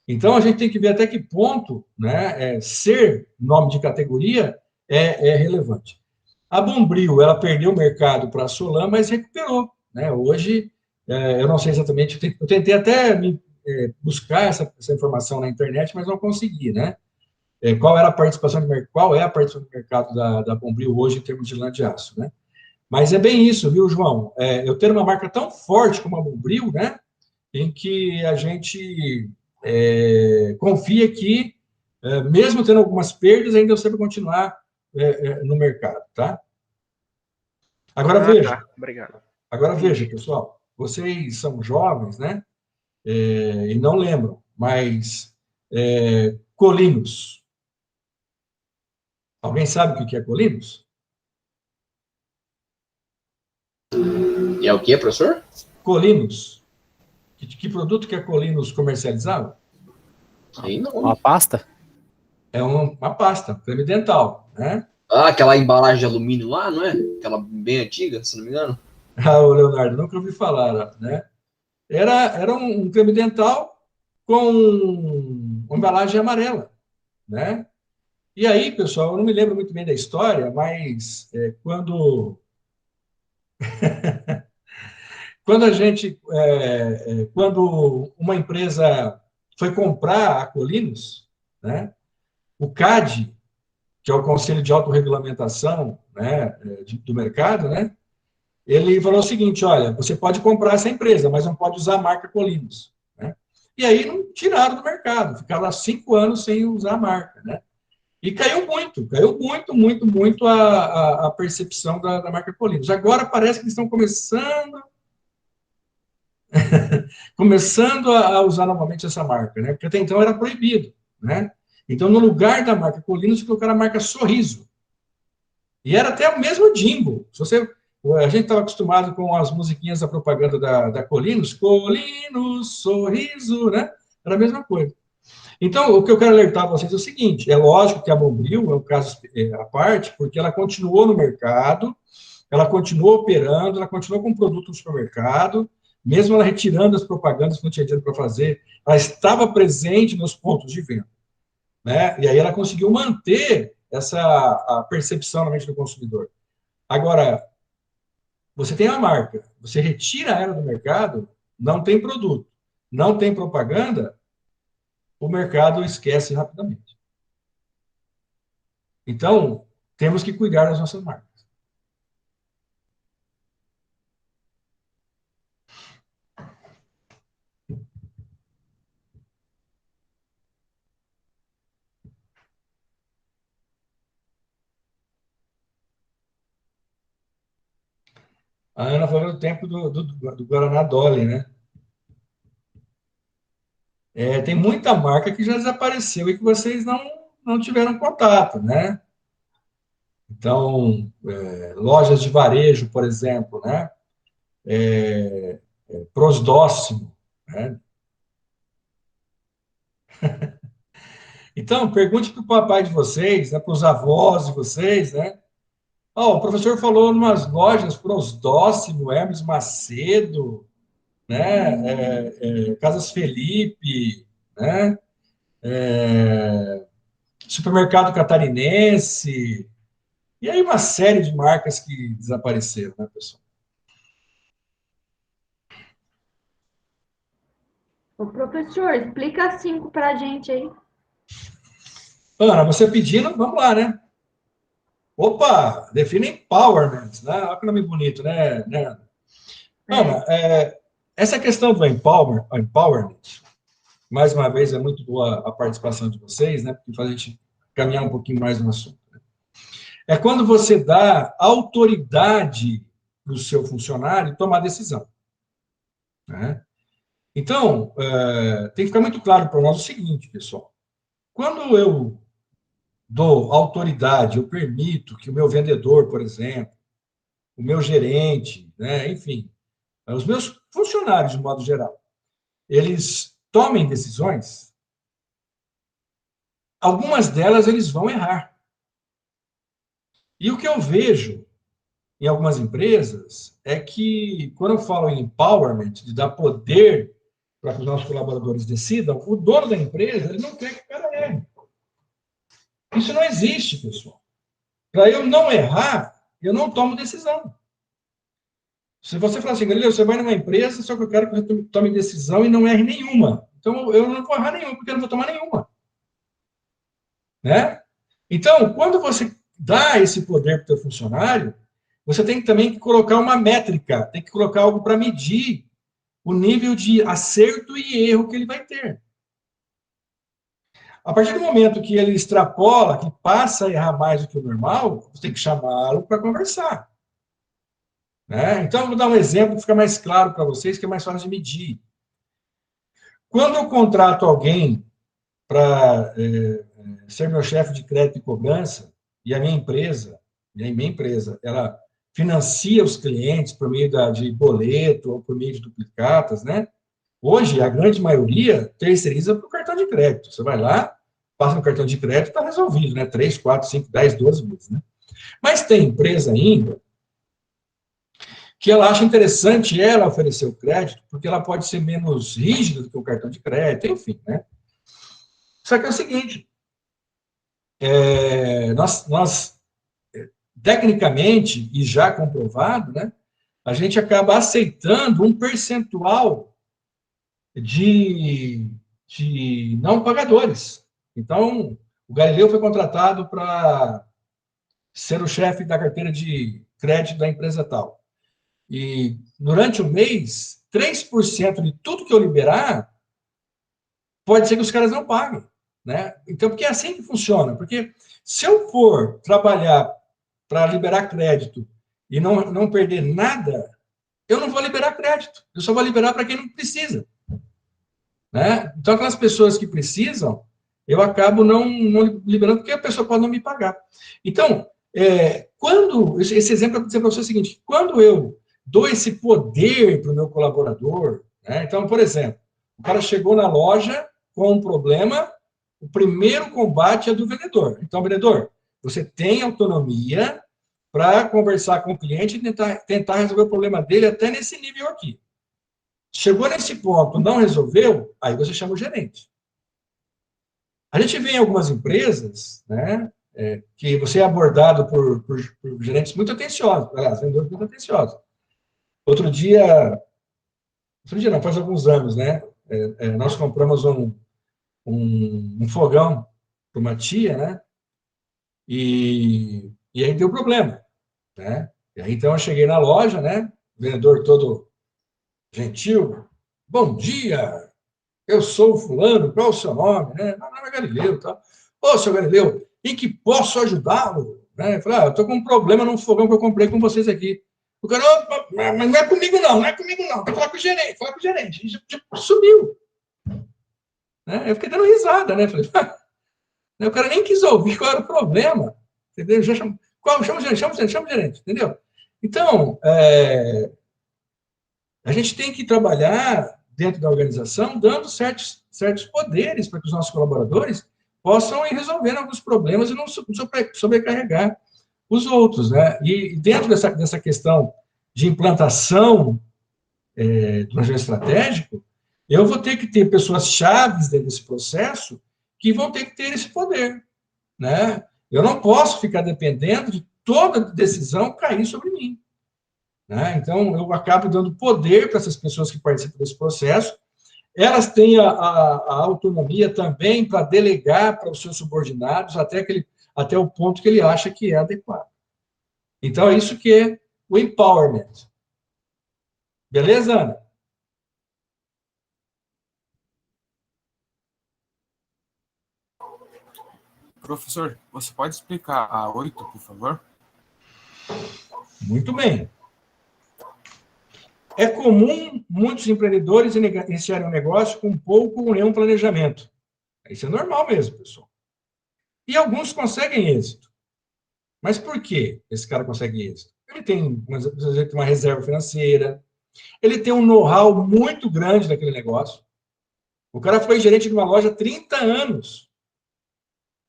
Então, a gente tem que ver até que ponto, né, ser nome de categoria é relevante. A Bombril, ela perdeu o mercado para a Solan, mas recuperou, né? Hoje, eu não sei exatamente, eu tentei até buscar essa informação na internet, mas não consegui, né? Qual é a participação do mercado da Bombril hoje em termos de lã de aço, né? Mas é bem isso, viu, João? Eu ter uma marca tão forte como a Bombril, né, em que a gente confia que, mesmo tendo algumas perdas, ainda você vai continuar no mercado, tá? Agora veja, Tá. Obrigado. pessoal, vocês são jovens, né? E não lembram, mas Colinos. Alguém sabe o que é Colinos? E é o que, professor? Colinos. Que produto que a Colinos comercializava? Sei não. Uma pasta? É uma pasta, creme dental, né? Ah, aquela embalagem de alumínio lá, não é? Aquela bem antiga, se não me engano. Ah, o Leonardo, nunca ouvi falar, né? Era um creme dental com uma embalagem amarela, né? E aí, pessoal, eu não me lembro muito bem da história, mas quando uma empresa foi comprar a Colinos, né? O CAD, que é o Conselho de Autorregulamentação, né, do mercado, né? Ele falou o seguinte: olha, você pode comprar essa empresa, mas não pode usar a marca Colinos, né? E aí não tiraram do mercado, ficaram lá 5 anos sem usar a marca, né? E caiu muito a percepção da marca Colinos. Agora parece que eles estão começando a usar novamente essa marca, né? Porque até então era proibido, né? Então, no lugar da marca Colinos, colocaram a marca Sorriso. E era até o mesmo jingle. A gente estava acostumado com as musiquinhas da propaganda da Colinos, Colinos, Sorriso, né? Era a mesma coisa. Então, o que eu quero alertar vocês é o seguinte: é lógico que a Bombril é um caso à parte, porque ela continuou no mercado, ela continuou operando, ela continuou com produto no supermercado, mesmo ela retirando as propagandas que não tinha dinheiro para fazer, ela estava presente nos pontos de venda, né? E aí ela conseguiu manter a percepção na mente do consumidor. Agora, você tem a marca, você retira ela do mercado, não tem produto, não tem propaganda, o mercado esquece rapidamente. Então, temos que cuidar das nossas marcas. A Ana falou do tempo do Guaraná Dolly, né? Tem muita marca que já desapareceu e que vocês não tiveram contato, né? Então, lojas de varejo, por exemplo, né? Prosdóximo, né? Então, pergunte para o papai de vocês, né, para os avós de vocês, né? O professor falou em umas lojas, Prosdóximo, Hermes Macedo, né? Casas Felipe, né? Supermercado Catarinense, e aí uma série de marcas que desapareceram, né, pessoal? Ô, professor, explica a 5 para a gente aí. Ana, você pedindo, vamos lá, né? Opa, define empowerment, né? Olha que nome bonito, né? Ana, essa questão do empowerment, mais uma vez, é muito boa a participação de vocês, né? Porque faz a gente caminhar um pouquinho mais no assunto. Né? É quando você dá autoridade para o seu funcionário tomar decisão. Né? Então, tem que ficar muito claro para nós o seguinte, pessoal. Quando eu dou autoridade, eu permito que o meu vendedor, por exemplo, o meu gerente, né, enfim, os meus funcionários, de modo geral, eles tomem decisões, algumas delas eles vão errar. E o que eu vejo em algumas empresas é que, quando eu falo em empowerment, de dar poder para que os nossos colaboradores decidam, o dono da empresa ele não quer que o cara erre. Isso não existe, pessoal. Para eu não errar, eu não tomo decisão. Se você falar assim, Galileu, você vai numa empresa, só que eu quero que você tome decisão e não erre nenhuma. Então, eu não vou errar nenhuma, porque eu não vou tomar nenhuma. Né? Então, quando você dá esse poder para o seu funcionário, você tem também que colocar uma métrica, tem que colocar algo para medir o nível de acerto e erro que ele vai ter. A partir do momento que ele extrapola, que passa a errar mais do que o normal, você tem que chamá-lo para conversar. Né? Então, eu vou dar um exemplo que fica mais claro para vocês, que é mais fácil de medir. Quando eu contrato alguém para ser meu chefe de crédito e cobrança, e a minha empresa, ela financia os clientes por meio de boleto ou por meio de duplicatas, né? Hoje, a grande maioria terceiriza para o cartão de crédito. Você vai lá, passa no cartão de crédito, está resolvido, né? 3, 4, 5, 10, 12 meses, né? Mas tem empresa ainda que ela acha interessante ela oferecer o crédito, porque ela pode ser menos rígida do que o cartão de crédito, enfim, né? Só que é o seguinte, nós tecnicamente, e já comprovado, né, a gente acaba aceitando um percentual de não pagadores. Então, o Galileu foi contratado para ser o chefe da carteira de crédito da empresa tal. E, durante o mês, 3% de tudo que eu liberar, pode ser que os caras não paguem, né? Então, porque é assim que funciona. Porque se eu for trabalhar para liberar crédito e não perder nada, eu não vou liberar crédito. Eu só vou liberar para quem não precisa, né? Então, aquelas pessoas que precisam, eu acabo não liberando, porque a pessoa pode não me pagar. Então, esse exemplo é para dizer para você o seguinte, quando eu dou esse poder para o meu colaborador, né? Então, por exemplo, o cara chegou na loja com um problema, o primeiro combate é do vendedor. Então, vendedor, você tem autonomia para conversar com o cliente e tentar resolver o problema dele até nesse nível aqui. Chegou nesse ponto, não resolveu, aí você chama o gerente. A gente vê em algumas empresas, né, que você é abordado por gerentes muito atenciosos, aliás, vendedores muito atenciosos. Outro dia não, faz alguns anos, né, nós compramos um fogão para uma tia, né, e aí deu problema, né, e aí então eu cheguei na loja, né, o vendedor todo gentil, bom dia, eu sou o fulano, qual é o seu nome, né, meu nome é Galileu, tá? Ô, seu Galileu, em que posso ajudá-lo? Né? Eu falei, eu estou com um problema num fogão que eu comprei com vocês aqui. O cara, mas não é comigo não, tem que falar com o gerente, E sumiu. Né? Eu fiquei dando risada, né? Falei, o cara nem quis ouvir qual era o problema, entendeu? Já chama o gerente, entendeu? Então, a gente tem que trabalhar dentro da organização dando certos poderes para que os nossos colaboradores possam ir resolvendo alguns problemas e não sobrecarregar os outros, né? E dentro dessa questão de implantação do planejamento estratégico, eu vou ter que ter pessoas chaves dentro desse processo que vão ter que ter esse poder, né? Eu não posso ficar dependendo de toda decisão cair sobre mim, né? Então, eu acabo dando poder para essas pessoas que participam desse processo. Elas têm a autonomia também para delegar para os seus subordinados até o ponto que ele acha que é adequado. Então, é isso que é o empowerment. Beleza, Ana? Professor, você pode explicar a 8, por favor? Muito bem. É comum muitos empreendedores iniciarem um negócio com pouco ou nenhum planejamento. Isso é normal mesmo, pessoal. E alguns conseguem êxito. Mas por que esse cara consegue êxito? Ele tem uma reserva financeira, ele tem um know-how muito grande daquele negócio. O cara foi gerente de uma loja há 30 anos.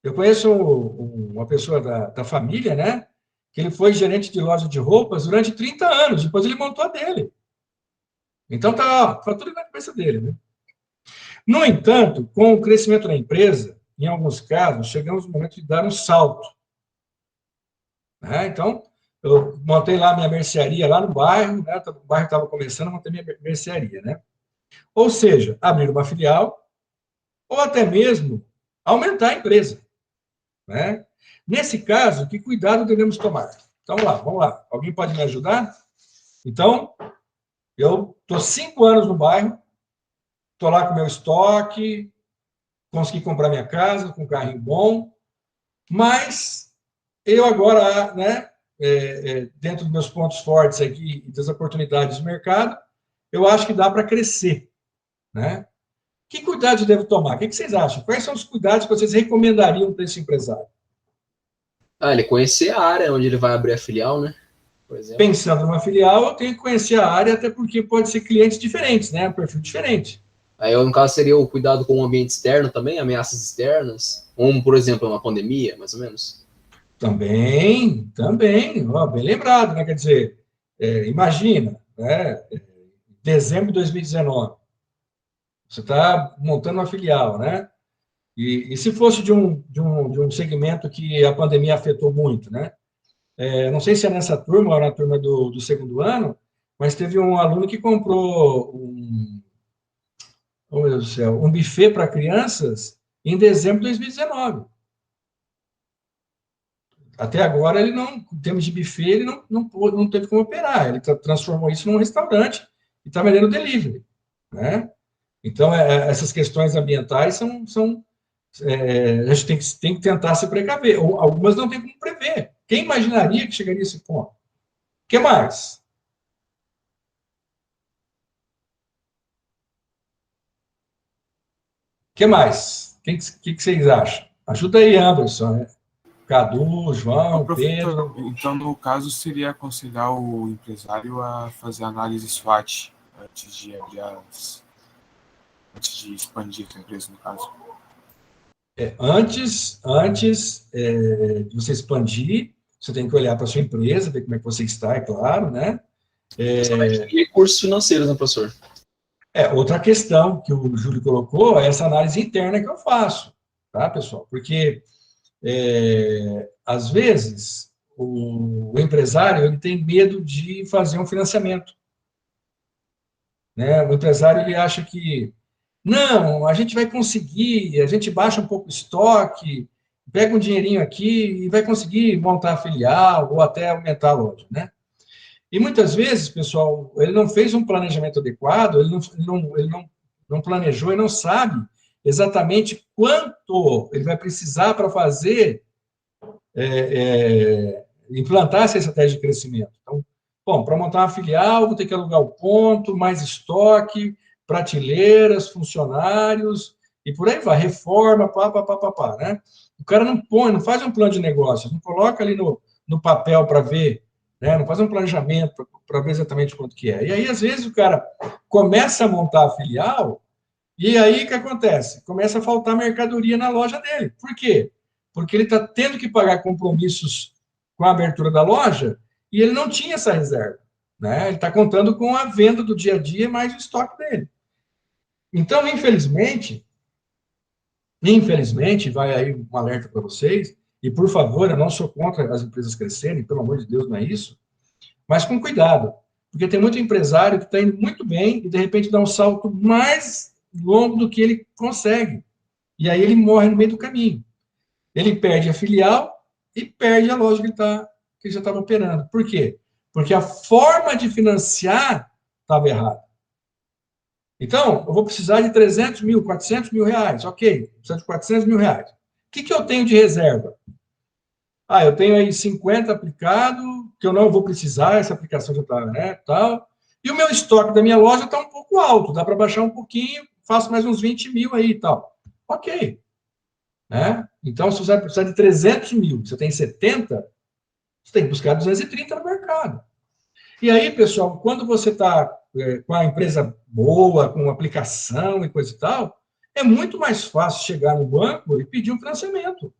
Eu conheço uma pessoa da família, né? Que ele foi gerente de loja de roupas durante 30 anos. Depois ele montou a dele. Então, tá tudo na cabeça dele, né? No entanto, com o crescimento da empresa, em alguns casos, chegamos no momento de dar um salto. Né? Então, eu montei lá minha mercearia lá no bairro, né? O bairro estava começando, montei minha mercearia, né? Ou seja, abrir uma filial, ou até mesmo aumentar a empresa, né? Nesse caso, que cuidado devemos tomar? Então, vamos lá. Alguém pode me ajudar? Então, eu estou 5 anos no bairro, estou lá com meu estoque, consegui comprar minha casa com um carrinho bom, mas eu agora, né, dentro dos meus pontos fortes aqui e das oportunidades do mercado, eu acho que dá para crescer, né? Que cuidados eu devo tomar? O que vocês acham? Quais são os cuidados que vocês recomendariam para esse empresário? Ele conhecer a área onde ele vai abrir a filial, né? por exemplo. Pensando numa filial, eu tenho que conhecer a área, até porque pode ser clientes diferentes, né? Um perfil diferente. Aí, no caso, seria o cuidado com o ambiente externo também, ameaças externas, como, por exemplo, uma pandemia, mais ou menos. Também, ó, bem lembrado, né? Quer dizer, imagina, né? Dezembro de 2019, você está montando uma filial, né? E se fosse de um segmento que a pandemia afetou muito, né? Não sei se é nessa turma ou na turma do segundo ano, mas teve um aluno que comprou oh, meu Deus do céu, um buffet para crianças em dezembro de 2019. Até agora, ele não, em termos de buffet, ele não teve como operar. Ele transformou isso num restaurante e está vendendo delivery, né? Então, essas questões ambientais a gente tem que tentar se precaver. Ou, algumas não tem como prever. Quem imaginaria que chegaria a esse ponto? O que mais? O que mais? O que vocês acham? Ajuda aí, Anderson, né? Cadu, João, Professor, Pedro. então, no caso, seria aconselhar o empresário a fazer análise SWOT antes de expandir a empresa, no caso. Antes de você expandir, você tem que olhar para a sua empresa, ver como é que você está, é claro, né? Recursos financeiros, né, professor? Outra questão que o Júlio colocou é essa análise interna que eu faço, tá, pessoal? Porque, às vezes, o empresário ele tem medo de fazer um financiamento, né? O empresário ele acha que não, a gente vai conseguir, a gente baixa um pouco o estoque, pega um dinheirinho aqui e vai conseguir montar a filial ou até aumentar a loja, né? E muitas vezes, pessoal, ele não fez um planejamento adequado, ele não planejou e não sabe exatamente quanto ele vai precisar para fazer, implantar essa estratégia de crescimento. Então, bom, para montar uma filial, vou ter que alugar o ponto, mais estoque, prateleiras, funcionários, e por aí vai, reforma, pá, né? O cara não faz um plano de negócio, não coloca ali no papel para ver, né? Não faz um planejamento para ver exatamente quanto que é. E aí, às vezes, o cara começa a montar a filial, e aí o que acontece? Começa a faltar mercadoria na loja dele. Por quê? Porque ele está tendo que pagar compromissos com a abertura da loja, e ele não tinha essa reserva, né? Ele está contando com a venda do dia a dia mais o estoque dele. Então, infelizmente, vai aí um alerta para vocês, e por favor, eu não sou contra as empresas crescerem, pelo amor de Deus, não é isso, mas com cuidado, porque tem muito empresário que está indo muito bem e de repente dá um salto mais longo do que ele consegue, e aí ele morre no meio do caminho. Ele perde a filial e perde a loja que ele já estava operando. Por quê? Porque a forma de financiar estava errada. Então, eu vou precisar de 300 mil, 400 mil reais. Ok, preciso de 400 mil reais. O que eu tenho de reserva? Eu tenho aí 50 aplicado, que eu não vou precisar, essa aplicação já está, né, tal. E o meu estoque da minha loja está um pouco alto, dá para baixar um pouquinho, faço mais uns 20 mil aí e tal. Ok. Né? Então, se você precisar de 300 mil, você tem 70, você tem que buscar 230 no mercado. E aí, pessoal, quando você está com a empresa boa, com uma aplicação e coisa e tal, é muito mais fácil chegar no banco e pedir um financiamento.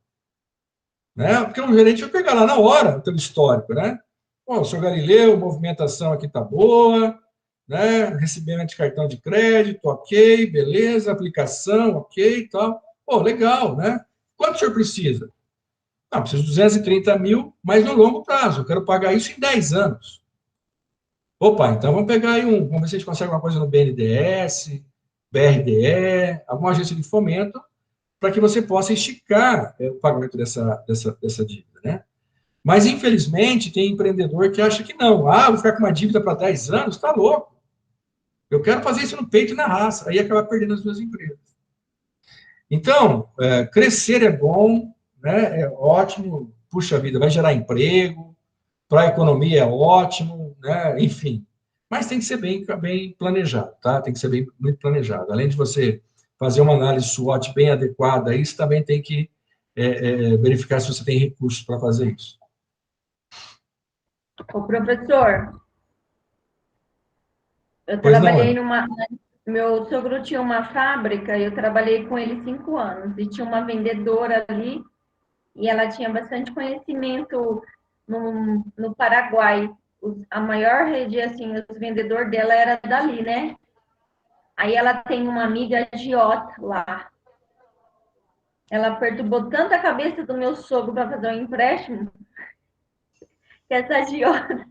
Né? Porque o gerente vai pegar lá na hora, pelo histórico, né? Bom, senhor Galileu, a movimentação aqui está boa, né? Recebimento de cartão de crédito, ok, beleza, aplicação, ok e tal. Pô, legal, né? Quanto o senhor precisa? Preciso de 230 mil, mas no longo prazo. Eu quero pagar isso em 10 anos. Opa, então vamos pegar aí vamos ver se a gente consegue alguma coisa no BNDES, BRDE, alguma agência de fomento, para que você possa esticar o pagamento dessa dívida, né? Mas, infelizmente, tem empreendedor que acha que não. Vou ficar com uma dívida para 10 anos? Está louco. Eu quero fazer isso no peito e na raça. Aí acaba perdendo as duas empresas. Então, crescer é bom, né? É ótimo, puxa vida, vai gerar emprego, para a economia é ótimo, né? Enfim. Mas tem que ser bem planejado, tá? Tem que ser muito planejado. Além de você fazer uma análise SWOT bem adequada, isso também tem que verificar se você tem recursos para fazer isso. Ô, professor, eu Pois não, trabalhei Ana. numa. Meu sogro tinha uma fábrica, eu trabalhei com ele 5 anos, e tinha uma vendedora ali, e ela tinha bastante conhecimento no Paraguai. A maior rede, assim, os vendedores dela era dali, né? Aí ela tem uma amiga agiota lá. Ela perturbou tanto a cabeça do meu sogro para fazer um empréstimo, que essa agiota,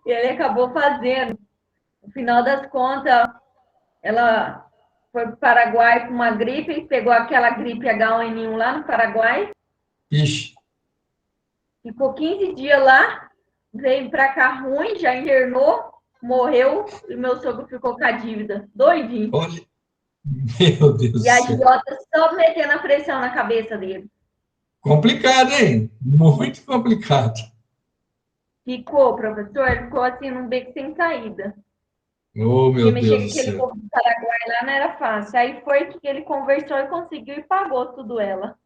ele acabou fazendo. No final das contas, ela foi para o Paraguai com uma gripe, pegou aquela gripe H1N1 lá no Paraguai, Ixi, ficou 15 dias lá, veio para cá ruim, já internou, morreu, e meu sogro ficou com a dívida, doidinho. olha, meu Deus do E a céu. agiota só metendo a pressão na cabeça dele. Complicado, hein? Muito complicado. Ficou, professor, ele ficou assim num beco sem saída. Oh, Porque meu mexer Deus com do aquele céu. povo do Paraguai lá não era fácil. Aí foi que ele conversou e conseguiu e pagou tudo ela.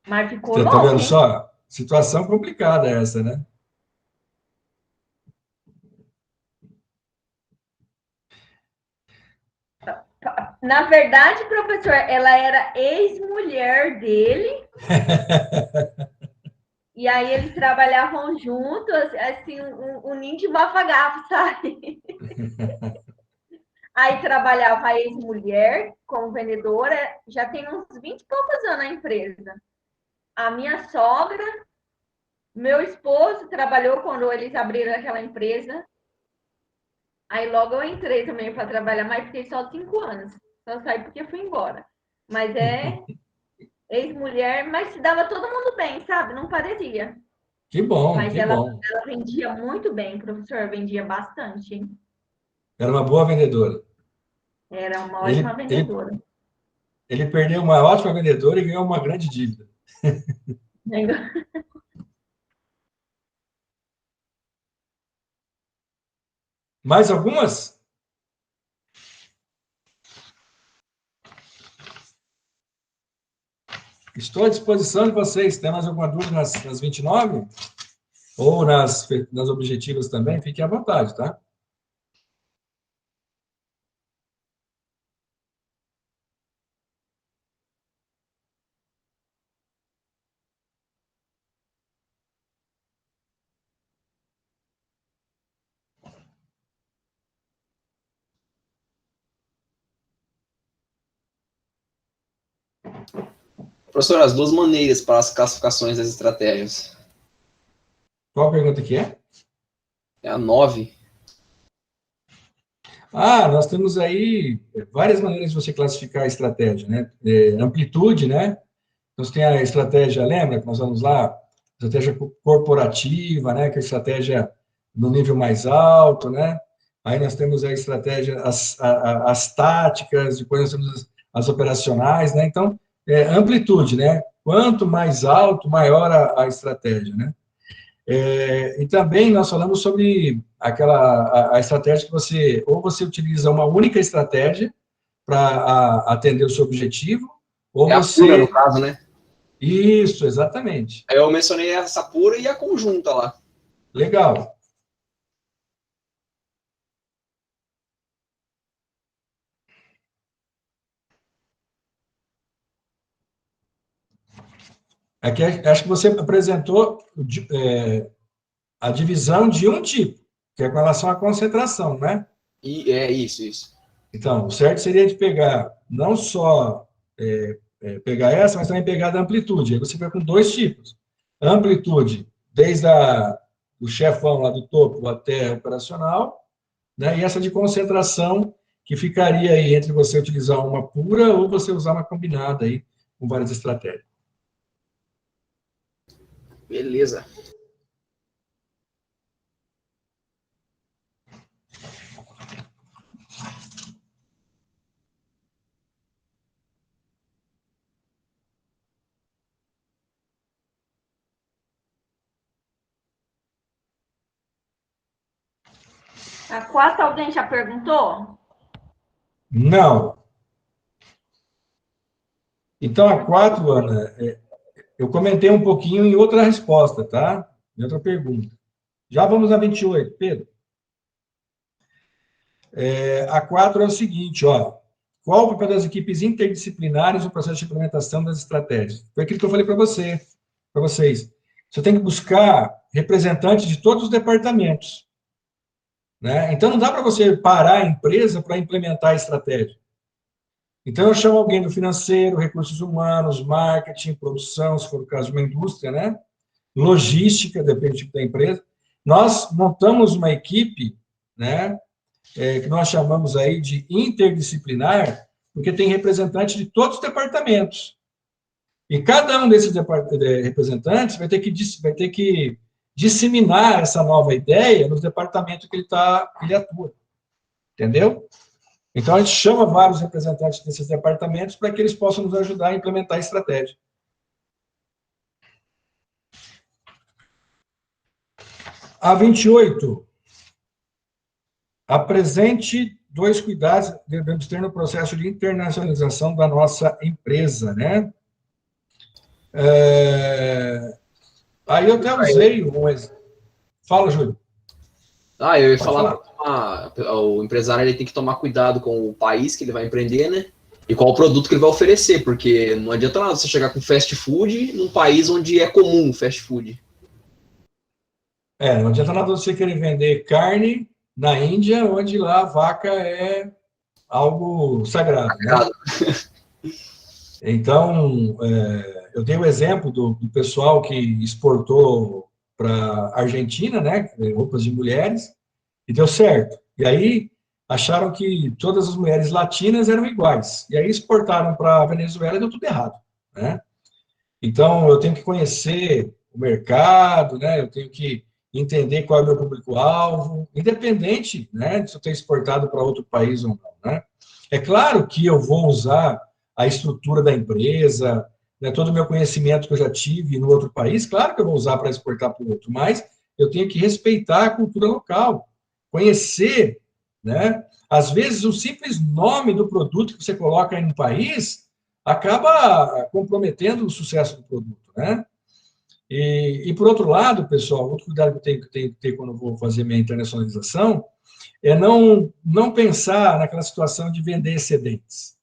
Mas ficou Tá vendo louco, hein? só? Situação complicada essa, né? Na verdade, professor, ela era ex-mulher dele. E aí eles trabalhavam juntos, assim, um ninho de mafagafo, sabe? Aí trabalhava a ex-mulher como vendedora, já tem uns 20 e poucos anos na empresa. A minha sogra, meu esposo trabalhou quando eles abriram aquela empresa. Aí logo eu entrei também para trabalhar, mas fiquei só 5 anos. Só saí porque fui embora. Mas é ex-mulher, mas se dava todo mundo bem, sabe? Não parecia. Que bom, Mas que ela bom. vendia muito bem, professor, vendia bastante, hein? Era uma boa vendedora. Era uma ótima Ele, ele, vendedora. ele perdeu uma ótima vendedora e ganhou uma grande dívida. Mais algumas? Estou à disposição de vocês. Tem mais alguma dúvida nas 29? Ou nas objetivas também? Fiquem à vontade, tá? Professor, as duas maneiras para as classificações das estratégias. Qual pergunta que é? É a 9. Ah, nós temos aí várias maneiras de você classificar a estratégia, né? Amplitude, né? Então, tem a estratégia, lembra que nós vamos lá? Estratégia corporativa, né? Que é a estratégia no nível mais alto, né? Aí nós temos a estratégia, as táticas, depois nós temos as operacionais, né? Então, amplitude, né? Quanto mais alto, maior a estratégia, né? E também nós falamos sobre a estratégia que você utiliza uma única estratégia para atender o seu objetivo, ou É a pura, no você... caso, né? Isso, exatamente. Aí eu mencionei essa pura e a conjunta lá. Legal. Aqui, acho que você apresentou a divisão de um tipo, que é com relação à concentração, né? E é isso. Então, o certo seria de pegar, não só pegar essa, mas também pegar da amplitude. Aí você fica com dois tipos. Amplitude, desde o chefão lá do topo até operacional, né? E essa de concentração, que ficaria aí entre você utilizar uma pura ou você usar uma combinada aí com várias estratégias. Beleza. A 4 alguém já perguntou? Não. Então, a 4, Ana, eu comentei um pouquinho em outra resposta, tá? Minha outra pergunta. Já vamos na 28, Pedro. A 4 é o seguinte, ó. Qual o papel das equipes interdisciplinares no processo de implementação das estratégias? Foi aquilo que eu falei para vocês. Você tem que buscar representantes de todos os departamentos, né? Então, não dá para você parar a empresa para implementar a estratégia. Então, eu chamo alguém do financeiro, recursos humanos, marketing, produção, se for o caso de uma indústria, né? Logística, depende do tipo da empresa. Nós montamos uma equipe, né? Que nós chamamos aí de interdisciplinar, porque tem representante de todos os departamentos. E cada um desses representantes vai ter que disseminar essa nova ideia nos departamentos que ele atua. Entendeu? Então, a gente chama vários representantes desses departamentos para que eles possam nos ajudar a implementar a estratégia. A 28. Apresente 2 cuidados que devemos ter no processo de internacionalização da nossa empresa, né? Aí eu até usei um exemplo. Fala, Júlio. Eu ia falar. O empresário ele tem que tomar cuidado com o país que ele vai empreender, né? E qual o produto que ele vai oferecer, porque não adianta nada você chegar com fast food num país onde é comum fast food. Não adianta nada você querer vender carne na Índia, onde lá a vaca é algo sagrado, né? Então, eu dei o exemplo do pessoal que exportou para a Argentina, né? Roupas de mulheres, e deu certo. E aí acharam que todas as mulheres latinas eram iguais. E aí exportaram para a Venezuela e deu tudo errado, né? Então, eu tenho que conhecer o mercado, né? Eu tenho que entender qual é o meu público-alvo, independente, né, de se eu ter exportado para outro país ou não, né? É claro que eu vou usar a estrutura da empresa, né, todo o meu conhecimento que eu já tive no outro país, claro que eu vou usar para exportar para o outro, mas eu tenho que respeitar a cultura local, conhecer, né? Às vezes, o simples nome do produto que você coloca em um país acaba comprometendo o sucesso do produto, né? E por outro lado, pessoal, outro cuidado que eu tenho que ter quando eu vou fazer minha internacionalização é não pensar naquela situação de vender excedentes.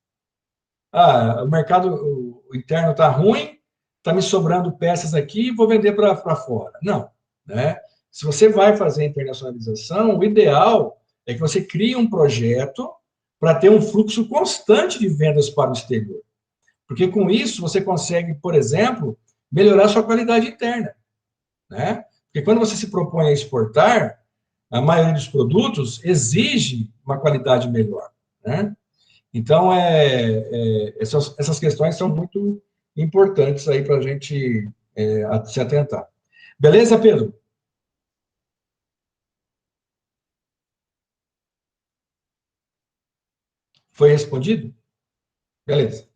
O mercado interno está ruim, está me sobrando peças aqui, vou vender para fora. Não, né? Se você vai fazer a internacionalização, o ideal é que você crie um projeto para ter um fluxo constante de vendas para o exterior. Porque com isso você consegue, por exemplo, melhorar sua qualidade interna, né? Porque quando você se propõe a exportar, a maioria dos produtos exige uma qualidade melhor, né? Então, essas questões são muito importantes aí para a gente se atentar. Beleza, Pedro? Foi respondido? Beleza.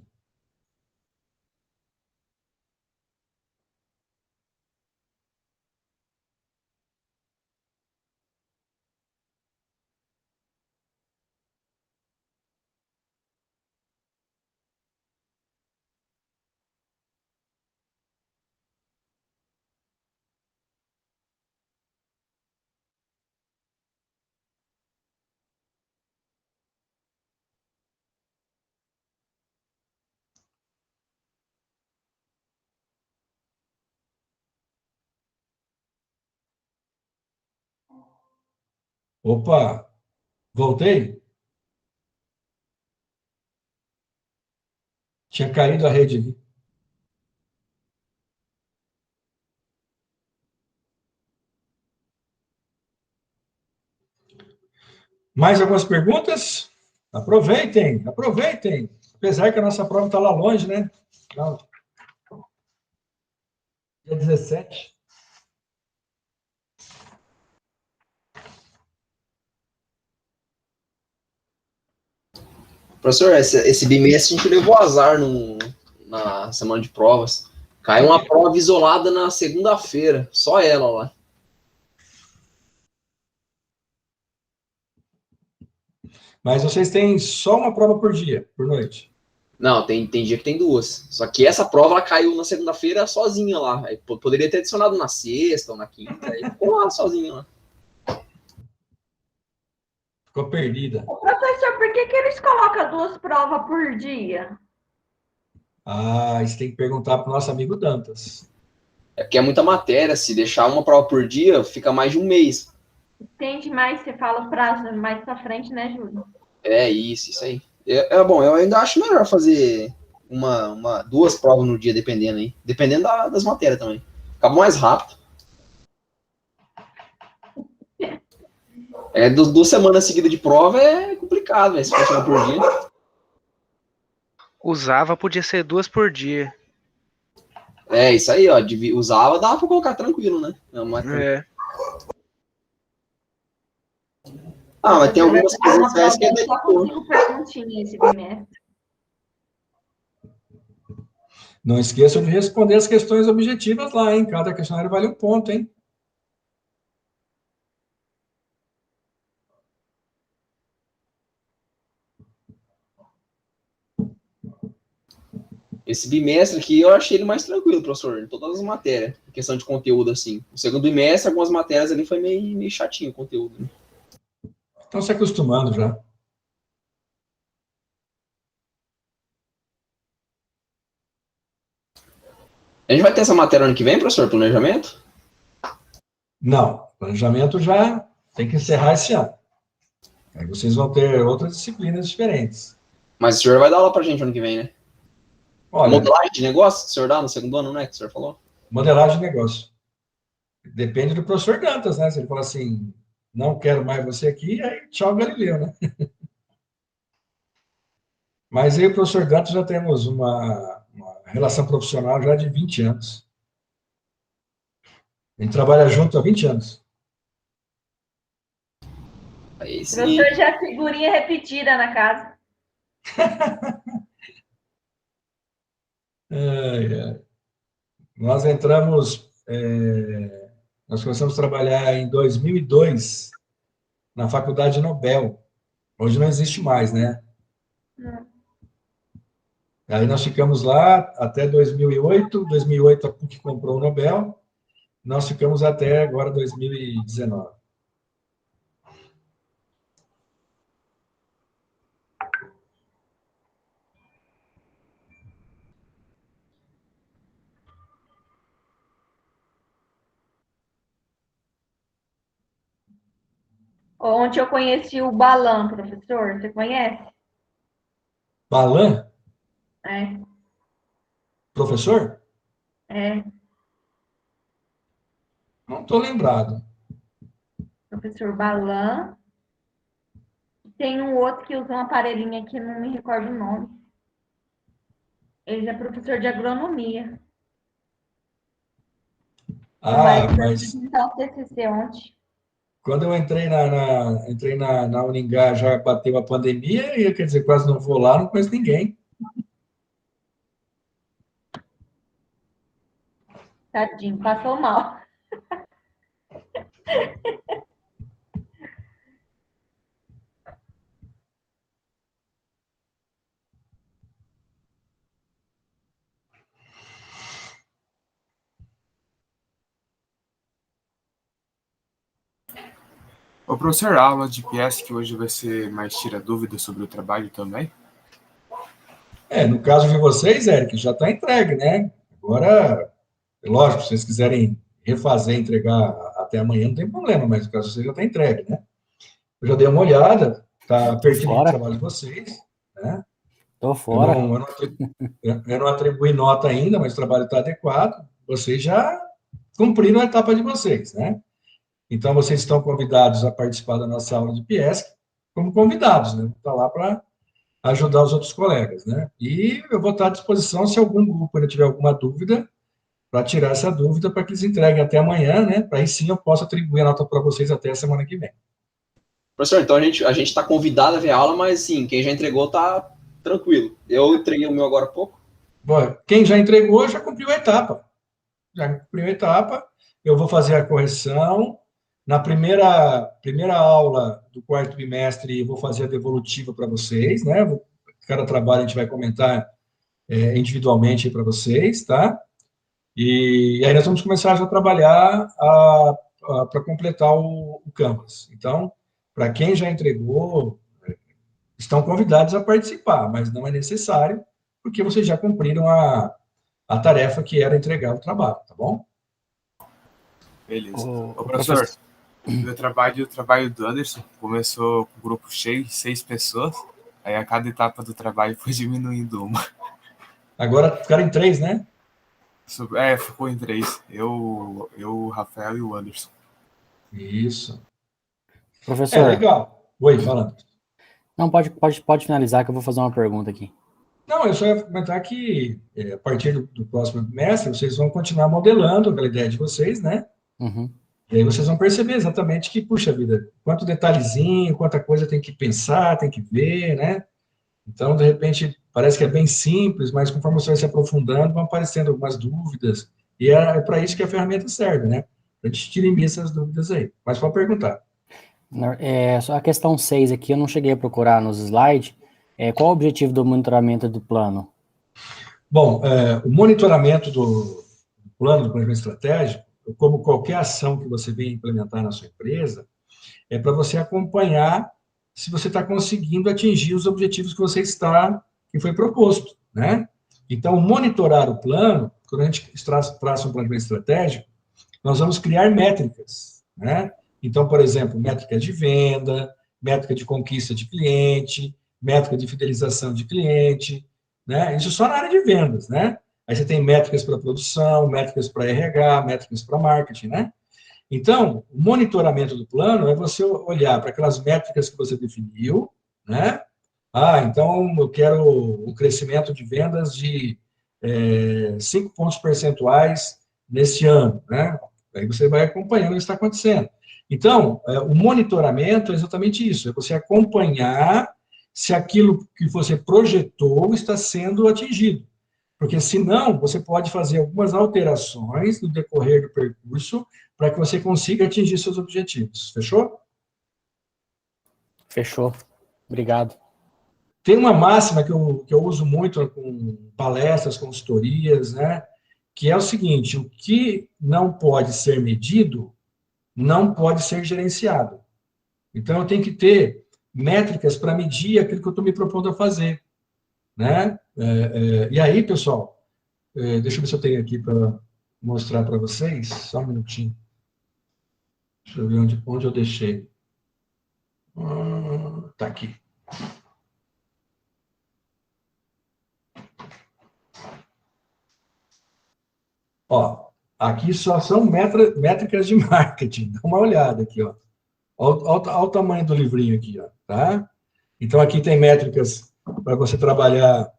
Opa, voltei? Tinha caído a rede aqui. Mais algumas perguntas? Aproveitem, aproveitem. Apesar que a nossa prova está lá longe, né? Dia 17. Professor, esse bimestre a gente levou azar na semana de provas. Caiu uma prova isolada na segunda-feira, só ela lá. Mas vocês têm só uma prova por dia, por noite. Não, tem dia que tem 2. Só que essa prova ela caiu na segunda-feira sozinha lá. Aí, poderia ter adicionado na sexta ou na quinta. Aí ficou lá sozinha lá. Ficou perdida. Professor, por que eles colocam 2 provas por dia? Ah, isso tem que perguntar para o nosso amigo Dantas. É porque é muita matéria. Se deixar uma prova por dia, fica mais de um mês. Entende mais? Você fala o prazo mais pra frente, né, Júlio? É isso aí. Bom, eu ainda acho melhor fazer 2 provas no dia, dependendo aí. Dependendo das matérias também. Acaba mais rápido. 2 semanas seguidas de prova é complicado, velho. Se for uma por dia. Usava, podia ser 2 por dia. É, isso aí, ó. Usava, dava pra colocar tranquilo, né? Mas tem algumas presenciais que é só consigo perguntinha esse bimestre. Não esqueçam de responder as questões objetivas lá, hein? Cada questionário vale um ponto, hein? Esse bimestre aqui eu achei ele mais tranquilo, professor, em todas as matérias, em questão de conteúdo, assim. O segundo bimestre, algumas matérias ali foi meio chatinho o conteúdo. Né? Estão se acostumando já. A gente vai ter essa matéria ano que vem, professor, planejamento? Não, planejamento já tem que encerrar esse ano. Aí vocês vão ter outras disciplinas diferentes. Mas o senhor vai dar aula pra gente ano que vem, né? Olha, modelagem de negócio que o senhor dá no segundo ano, né? Que o senhor falou? Modelagem de negócio. Depende do professor Dantas, né? Se ele falar assim, não quero mais você aqui, aí tchau, Galileu, né? Mas aí o professor Dantas já temos uma relação profissional já de 20 anos. A gente trabalha junto há 20 anos. Aí sim. Professor já é figurinha repetida na casa. Nós entramos, nós começamos a trabalhar em 2002 na Faculdade Nobel. Hoje não existe mais, né? Aí nós ficamos lá até 2008. 2008 a PUC comprou o Nobel. Nós ficamos até agora 2019. Ontem eu conheci o Balan, professor. Você conhece? Balan? É. Professor? É. Não estou lembrado. Professor Balan. Tem um outro que usa um aparelhinho aqui, não me recordo o nome. Ele é professor de agronomia. Mas Então, TCC ontem. quando eu entrei na Uningá, já bateu a pandemia, e quer dizer, quase não vou lá, não conheço ninguém. Tadinho, passou mal. Ô, professor, a aula de PS que hoje vai ser mais tira dúvidas sobre o trabalho também? No caso de vocês, Eric, já está entregue, né? Agora, lógico, se vocês quiserem refazer, entregar até amanhã, não tem problema, mas no caso de vocês já está entregue, né? Eu já dei uma olhada, está pertinente o trabalho de vocês, né? Tô fora. Eu não atribuí nota ainda, mas o trabalho está adequado. Vocês já cumpriram a etapa de vocês, né? Então, vocês estão convidados a participar da nossa aula de PIESC como convidados, né? Está lá para ajudar os outros colegas, né? E eu vou estar à disposição, se algum grupo ainda tiver alguma dúvida, para tirar essa dúvida, para que eles entreguem até amanhã, né? Para aí sim eu possa atribuir a nota para vocês até a semana que vem. Professor, então a gente está convidado a ver a aula, mas sim, quem já entregou está tranquilo. Eu entreguei o meu agora há pouco. Bom, quem já entregou já cumpriu a etapa. Eu vou fazer a correção. Na primeira aula do quarto bimestre, eu vou fazer a devolutiva para vocês, né? Vou cada trabalho a gente vai comentar individualmente para vocês, tá? E aí nós vamos começar já a trabalhar para completar o Canvas. Então, para quem já entregou, estão convidados a participar, mas não é necessário, porque vocês já cumpriram a tarefa que era entregar o trabalho, tá bom? Beleza. Ô, Ô, professor, o trabalho do Anderson começou com o grupo cheio, 6 pessoas, aí a cada etapa do trabalho foi diminuindo uma. Agora ficaram em 3, né? Ficou em 3. Eu, o Rafael e o Anderson. Isso. Professor, Legal. Oi, falando. não, pode finalizar que eu vou fazer uma pergunta aqui. Não, eu só ia comentar que a partir do próximo bimestre, vocês vão continuar modelando aquela ideia de vocês, né? Uhum. E aí vocês vão perceber exatamente que, puxa vida, quanto detalhezinho, quanta coisa tem que pensar, tem que ver, né? Então, de repente, parece que é bem simples, mas conforme você vai se aprofundando, vão aparecendo algumas dúvidas. E é para isso que a ferramenta serve, né? Para te dirimir essas dúvidas aí. Mas pode perguntar. Só a questão 6 aqui, eu não cheguei a procurar nos slides. Qual o objetivo do monitoramento do plano? Bom, o monitoramento do plano de planejamento estratégico, como qualquer ação que você venha implementar na sua empresa, é para você acompanhar se você está conseguindo atingir os objetivos que foi proposto, né? Então, monitorar o plano, quando a gente traça um planejamento estratégico, nós vamos criar métricas, né? Então, por exemplo, métrica de venda, métrica de conquista de cliente, métrica de fidelização de cliente, né? Isso só na área de vendas, né? Aí você tem métricas para produção, métricas para RH, métricas para marketing, né? Então, o monitoramento do plano é você olhar para aquelas métricas que você definiu, né? Então eu quero o crescimento de vendas de 5 pontos percentuais nesse ano, né? Aí você vai acompanhando o que está acontecendo. Então, o monitoramento é exatamente isso, é você acompanhar se aquilo que você projetou está sendo atingido. Porque, senão, você pode fazer algumas alterações no decorrer do percurso para que você consiga atingir seus objetivos. Fechou? Fechou. Obrigado. Tem uma máxima que eu uso muito com palestras, consultorias, né? Que é o seguinte: o que não pode ser medido não pode ser gerenciado. Então, eu tenho que ter métricas para medir aquilo que eu estou me propondo a fazer, né? E aí, pessoal, deixa eu ver se eu tenho aqui para mostrar para vocês. Só um minutinho. Deixa eu ver onde eu deixei. Tá aqui. Ó, aqui só são métricas de marketing. Dá uma olhada aqui, ó. Olha o tamanho do livrinho aqui, ó, tá? Então, aqui tem métricas para você trabalhar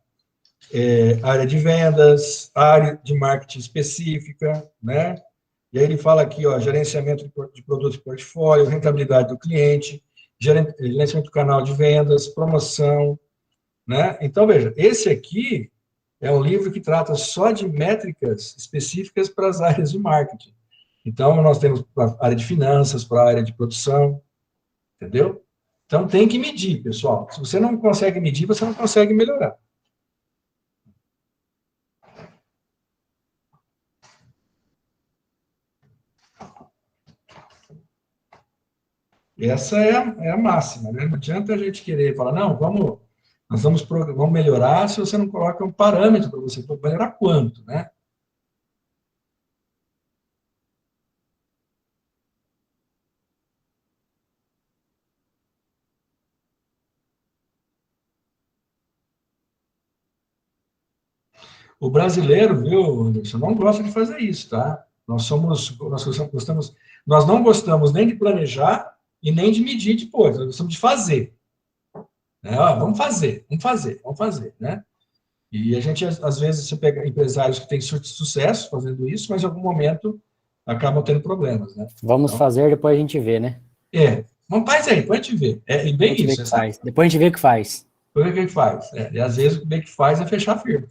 área de vendas, área de marketing específica, né? E aí ele fala aqui, ó, gerenciamento de produtos e portfólio, rentabilidade do cliente, gerenciamento do canal de vendas, promoção, né? Então, veja, esse aqui é um livro que trata só de métricas específicas para as áreas de marketing. Então, nós temos para a área de finanças, para a área de produção, entendeu? Então, tem que medir, pessoal. Se você não consegue medir, você não consegue melhorar. Essa é a máxima, né? Não adianta a gente querer falar, não, vamos melhorar se você não coloca um parâmetro para você melhorar quanto, né? O brasileiro, viu, Anderson, não gosta de fazer isso, tá? Nós não gostamos nem de planejar e nem de medir depois, nós gostamos de fazer. Né? Vamos fazer, né? E a gente, às vezes, você pega empresários que têm sucesso fazendo isso, mas em algum momento acabam tendo problemas, né? Vamos Então, fazer, depois a gente vê, né? vamos faz aí, depois a gente vê. E Depois a bem gente vê o isso, que faz. Depois a gente vê o que faz. depois o que faz. E às vezes o que faz é fechar a firma.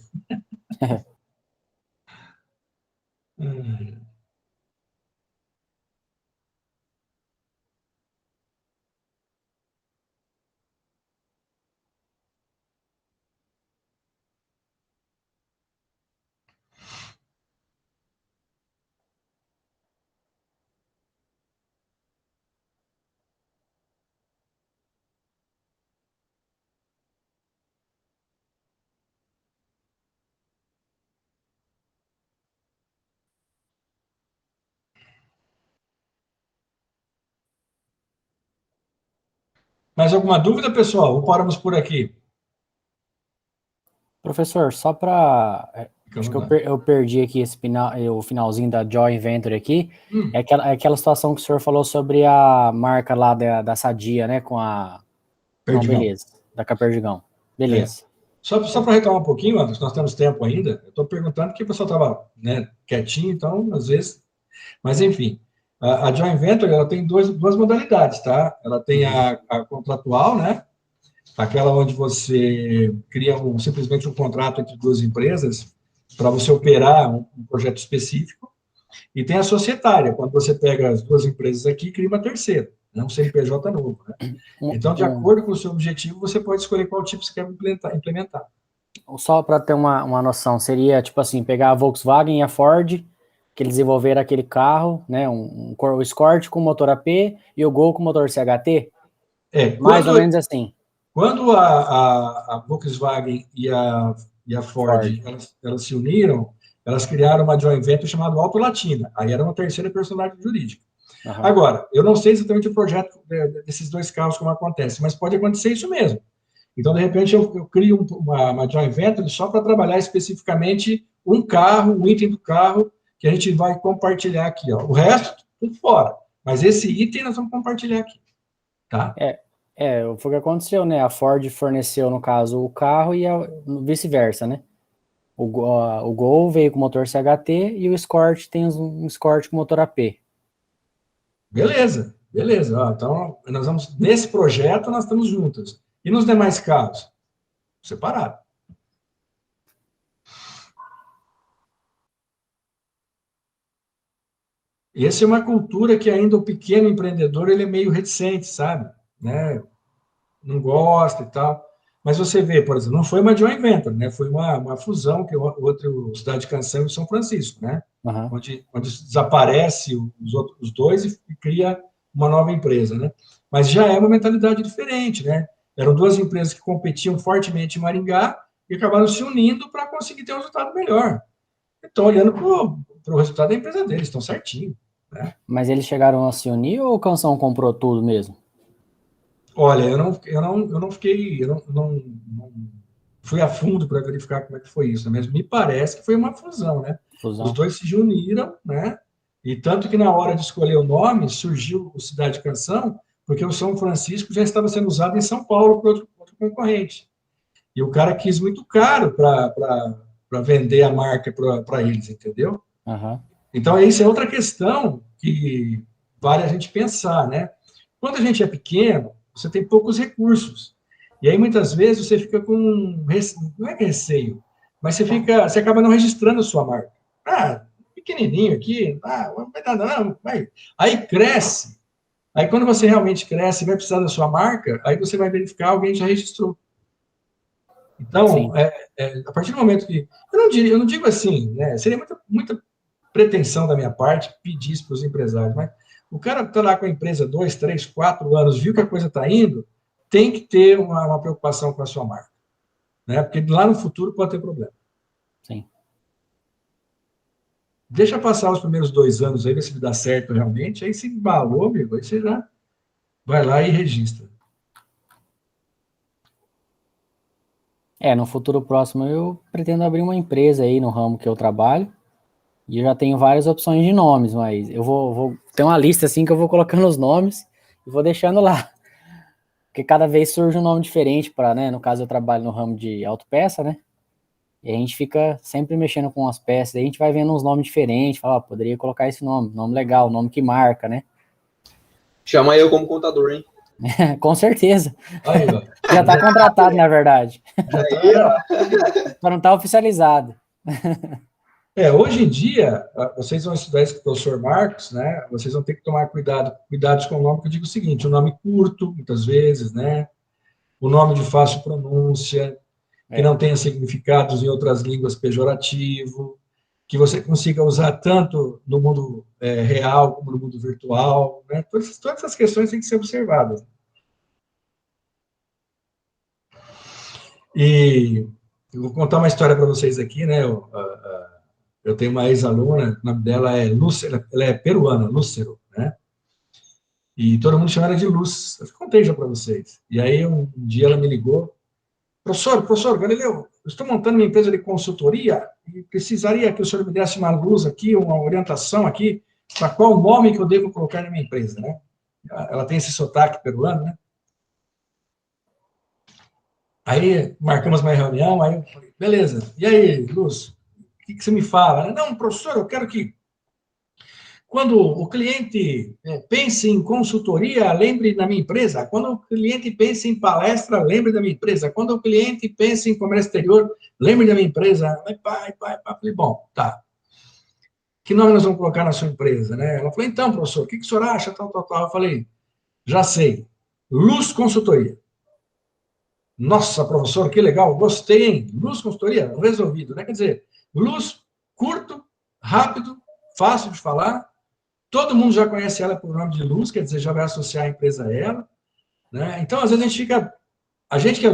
Mais alguma dúvida, pessoal? Ou paramos por aqui? Professor, só para. Fica à Acho que vontade. eu perdi aqui o finalzinho da Joint Venture aqui. Hum, É aquela situação que o senhor falou sobre a marca lá da Sadia, né? Com a. Não, Perdigão. beleza. Da Caperdigão. É. Beleza. Só para retomar um pouquinho, Anderson, nós temos tempo ainda. Eu estou perguntando porque o pessoal estava, né, quietinho, então, às vezes. Mas, enfim, a joint venture ela tem duas modalidades, tá? Ela tem a contratual, né? Aquela onde você cria simplesmente um contrato entre duas empresas para você operar um projeto específico. E tem a societária, quando você pega as duas empresas aqui e cria uma terceira, né? Um CNPJ novo, né? Então, de acordo com o seu objetivo, você pode escolher qual tipo você quer implementar. Só para ter uma noção, seria tipo assim, pegar a Volkswagen e a Ford, que eles desenvolveram aquele carro, né? O Escort com motor AP e o Gol com motor CHT? Mais ou menos assim. Quando a Volkswagen e a Ford, elas se uniram, elas criaram uma joint venture chamada Auto Latina. Aí era uma terceira personalidade jurídica. Uhum. Agora, eu não sei exatamente o projeto desses dois carros como acontece, mas pode acontecer isso mesmo. Então, de repente, eu crio uma joint venture só para trabalhar especificamente um carro, um item do carro, que a gente vai compartilhar aqui. Ó. O resto, tudo fora. Mas esse item nós vamos compartilhar aqui. Tá? Foi o que aconteceu, né? A Ford forneceu, no caso, o carro e vice-versa, né? O Gol veio com motor CHT e o Escort tem um Escort com motor AP. Beleza. Ó, então, nós vamos, nesse projeto, nós estamos juntos. E nos demais carros? Separado. E essa é uma cultura que ainda o pequeno empreendedor ele é meio reticente, sabe? Né? Não gosta e tal. Mas você vê, por exemplo, não foi uma joint venture, né? Foi uma fusão, que é outro Cidade Canção e São Francisco, né? Uhum. Onde desaparece os dois e cria uma nova empresa, né? Mas já é uma mentalidade diferente, né? Eram duas empresas que competiam fortemente em Maringá e acabaram se unindo para conseguir ter um resultado melhor. Estão olhando para o resultado da empresa deles, estão certinho. Né? Mas eles chegaram a se unir ou o Canção comprou tudo mesmo? Olha, eu não fui a fundo para verificar como é que foi isso, mas me parece que foi uma fusão, né? Os dois se uniram, né? E tanto que na hora de escolher o nome, surgiu o Cidade Canção, porque o São Francisco já estava sendo usado em São Paulo por outro concorrente. E o cara quis muito caro para vender a marca para eles, entendeu? Uhum. Então, isso é outra questão que vale a gente pensar, né? Quando a gente é pequeno, você tem poucos recursos. E aí, muitas vezes, você fica com, não é receio, mas você acaba não registrando a sua marca. Pequenininho aqui, não vai dar não, vai. Aí cresce. Aí, quando você realmente cresce e vai precisar da sua marca, aí você vai verificar, alguém já registrou. Então, a partir do momento que... Eu não digo assim, né? Seria muita pretensão da minha parte pedir isso para os empresários, mas o cara está lá com a empresa 2, 3, 4 anos, viu que a coisa está indo, tem que ter uma preocupação com a sua marca. Né? Porque lá no futuro pode ter problema. Sim. Deixa passar os primeiros 2 anos aí, ver se dá certo realmente, aí se embalou, amigo, aí você já vai lá e registra. No futuro próximo eu pretendo abrir uma empresa aí no ramo que eu trabalho, e eu já tenho várias opções de nomes, mas eu vou ter uma lista assim que eu vou colocando os nomes e vou deixando lá. Porque cada vez surge um nome diferente para, né? No caso, eu trabalho no ramo de autopeça, né? E a gente fica sempre mexendo com as peças, aí a gente vai vendo uns nomes diferentes, fala, poderia colocar esse nome legal, nome que marca, né? Chama eu como contador, hein? Com certeza. Aí, já está contratado, na verdade. Já não está oficializado. Hoje em dia, vocês vão estudar isso com o professor Marcos, né? Vocês vão ter que tomar cuidados com o nome, que eu digo o seguinte, o nome curto, muitas vezes, né? O nome de fácil pronúncia, que não tenha significados em outras línguas pejorativo, que você consiga usar tanto no mundo real como no mundo virtual, né? Todas essas questões têm que ser observadas. E eu vou contar uma história para vocês aqui, né? Eu tenho uma ex-aluna, o nome dela é Lúcero, ela é peruana, Lúcero, né? E todo mundo chama ela de Luz. Eu contei já para vocês. E aí, um dia ela me ligou. Professor Galileu, eu estou montando uma empresa de consultoria e precisaria que o senhor me desse uma luz aqui, uma orientação aqui, para qual nome que eu devo colocar na minha empresa, né? Ela tem esse sotaque peruano, né? Aí, marcamos uma reunião, aí eu falei, beleza. E aí, Luz, o que você me fala? Não, professor, eu quero que quando o cliente pense em consultoria, lembre da minha empresa. Quando o cliente pense em palestra, lembre da minha empresa. Quando o cliente pense em comércio exterior, lembre da minha empresa. Pai. Falei, bom, tá. Que nome nós vamos colocar na sua empresa, né? Ela falou, então, professor, o que o senhor acha? Tal. Eu falei, já sei. Luz Consultoria. Nossa, professor, que legal. Gostei, hein? Luz Consultoria, resolvido, né? Quer dizer, luz, curto, rápido, fácil de falar. Todo mundo já conhece ela por nome de Luz, quer dizer, já vai associar a empresa a ela. Né? Então, às vezes, a gente que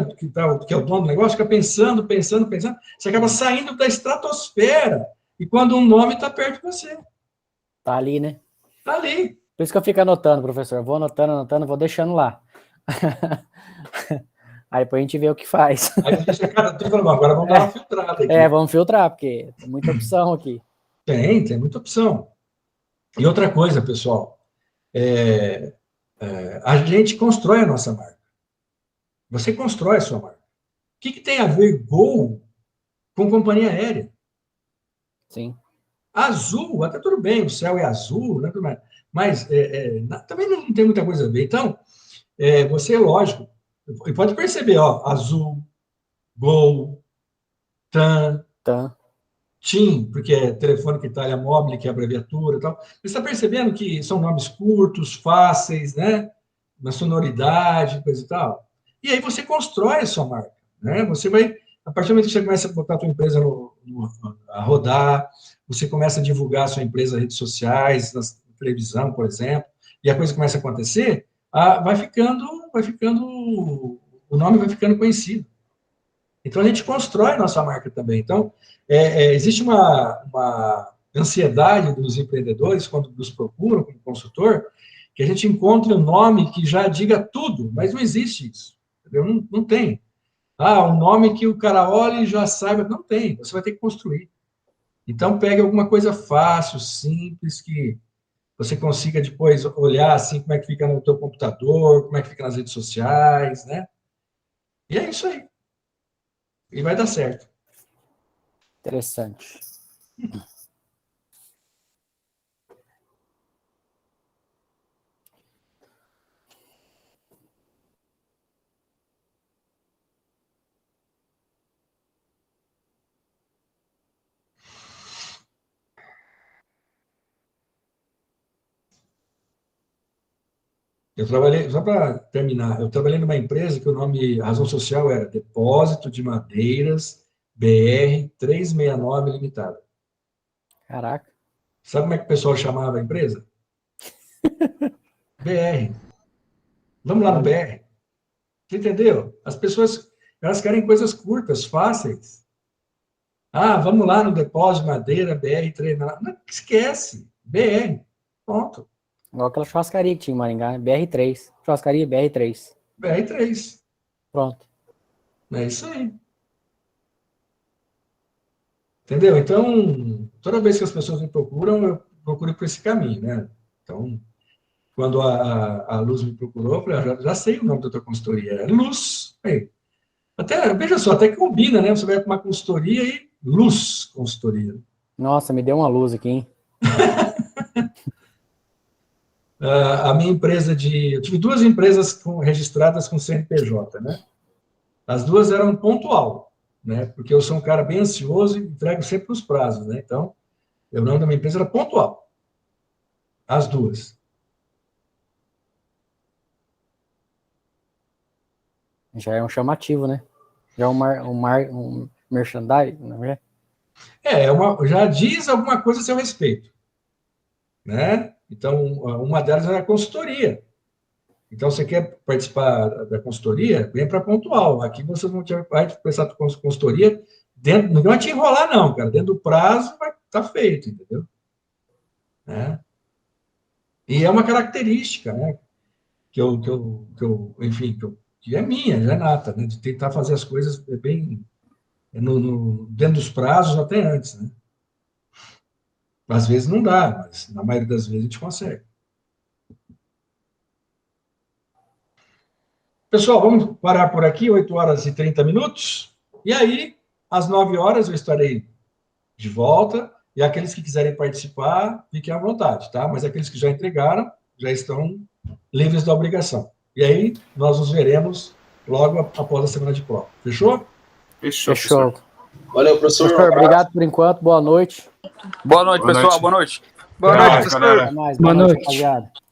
é o dono do negócio, fica pensando, você acaba saindo da estratosfera, e quando um nome está perto de você. Tá ali, né? Está ali. Por isso que eu fico anotando, professor. Eu vou anotando, vou deixando lá. Aí depois a gente vê o que faz. Aí você deixa, cara, tô falando, agora vamos dar uma filtrada aqui. Vamos filtrar, porque tem muita opção aqui. Tem muita opção. E outra coisa, pessoal, a gente constrói a nossa marca. Você constrói a sua marca. O que tem a ver Gol com companhia aérea? Sim. Azul, até tudo bem, o céu é azul, né, mas também não tem muita coisa a ver. Então, você, lógico, e pode perceber, ó, Azul, Gol, TAM, TIM, porque é Telefônica Itália Mobile, que é a abreviatura e tal. Você está percebendo que são nomes curtos, fáceis, né? Uma sonoridade, coisa e tal. E aí você constrói a sua marca, né? Você vai, a partir do momento que você começa a botar a sua empresa a rodar, você começa a divulgar a sua empresa nas redes sociais, na televisão, por exemplo, e a coisa começa a acontecer, vai ficando, o nome vai ficando conhecido. Então, a gente constrói a nossa marca também. Então, existe uma ansiedade dos empreendedores, quando nos procuram como consultor, que a gente encontre um nome que já diga tudo, mas não existe isso. Entendeu? Não tem. Um nome que o cara olha e já saiba. Não tem, você vai ter que construir. Então, pegue alguma coisa fácil, simples, que você consiga depois olhar assim como é que fica no teu computador, como é que fica nas redes sociais, né? E é isso aí. E vai dar certo. Interessante. Eu trabalhei, só para terminar, eu trabalhei numa empresa que o nome, a razão social era Depósito de Madeiras BR 369 Limitada. Caraca. Sabe como é que o pessoal chamava a empresa? BR. Vamos lá no BR. Você entendeu? As pessoas, elas querem coisas curtas, fáceis. Vamos lá no Depósito de Madeira BR 369. Não, esquece. BR. Pronto. Igual aquela churrascaria que tinha em Maringá, BR3. Churrascaria BR3. BR3. Pronto. É isso aí. Entendeu? Então, toda vez que as pessoas me procuram, eu procuro por esse caminho, né? Então, quando a Luz me procurou, eu falei, já sei o nome da tua consultoria. É Luz. Aí, veja só, até que combina, né? Você vai para uma consultoria e Luz Consultoria. Nossa, me deu uma luz aqui, hein? A minha empresa eu tive duas empresas registradas com CNPJ, né? As duas eram pontual, né? Porque eu sou um cara bem ansioso e entrego sempre os prazos, né? Então, o nome da minha empresa era pontual. As duas. Já é um chamativo, né? Já é um merchandising, não é? Já diz alguma coisa a seu respeito, né? Então, uma delas é a consultoria. Então, você quer participar da consultoria? Vem para pontual. Aqui você não vai prestar consultoria não vai te enrolar, não, cara. Dentro do prazo vai estar feito, entendeu? Né? E é uma característica, né? enfim, que é minha, já é nata, né? De tentar fazer as coisas bem dentro dos prazos até antes, né? Às vezes não dá, mas na maioria das vezes a gente consegue. Pessoal, vamos parar por aqui, 8 horas e 30 minutos. E aí, às 9 horas, eu estarei de volta. E aqueles que quiserem participar, fiquem à vontade, tá? Mas aqueles que já entregaram, já estão livres da obrigação. E aí, nós nos veremos logo após a semana de prova. Fechou? Fechou. Valeu, professor. Professor, obrigado por enquanto. Boa noite. Boa noite, pessoal. Boa noite. Boa noite, professor. galera. Até mais. Boa noite. rapaziada.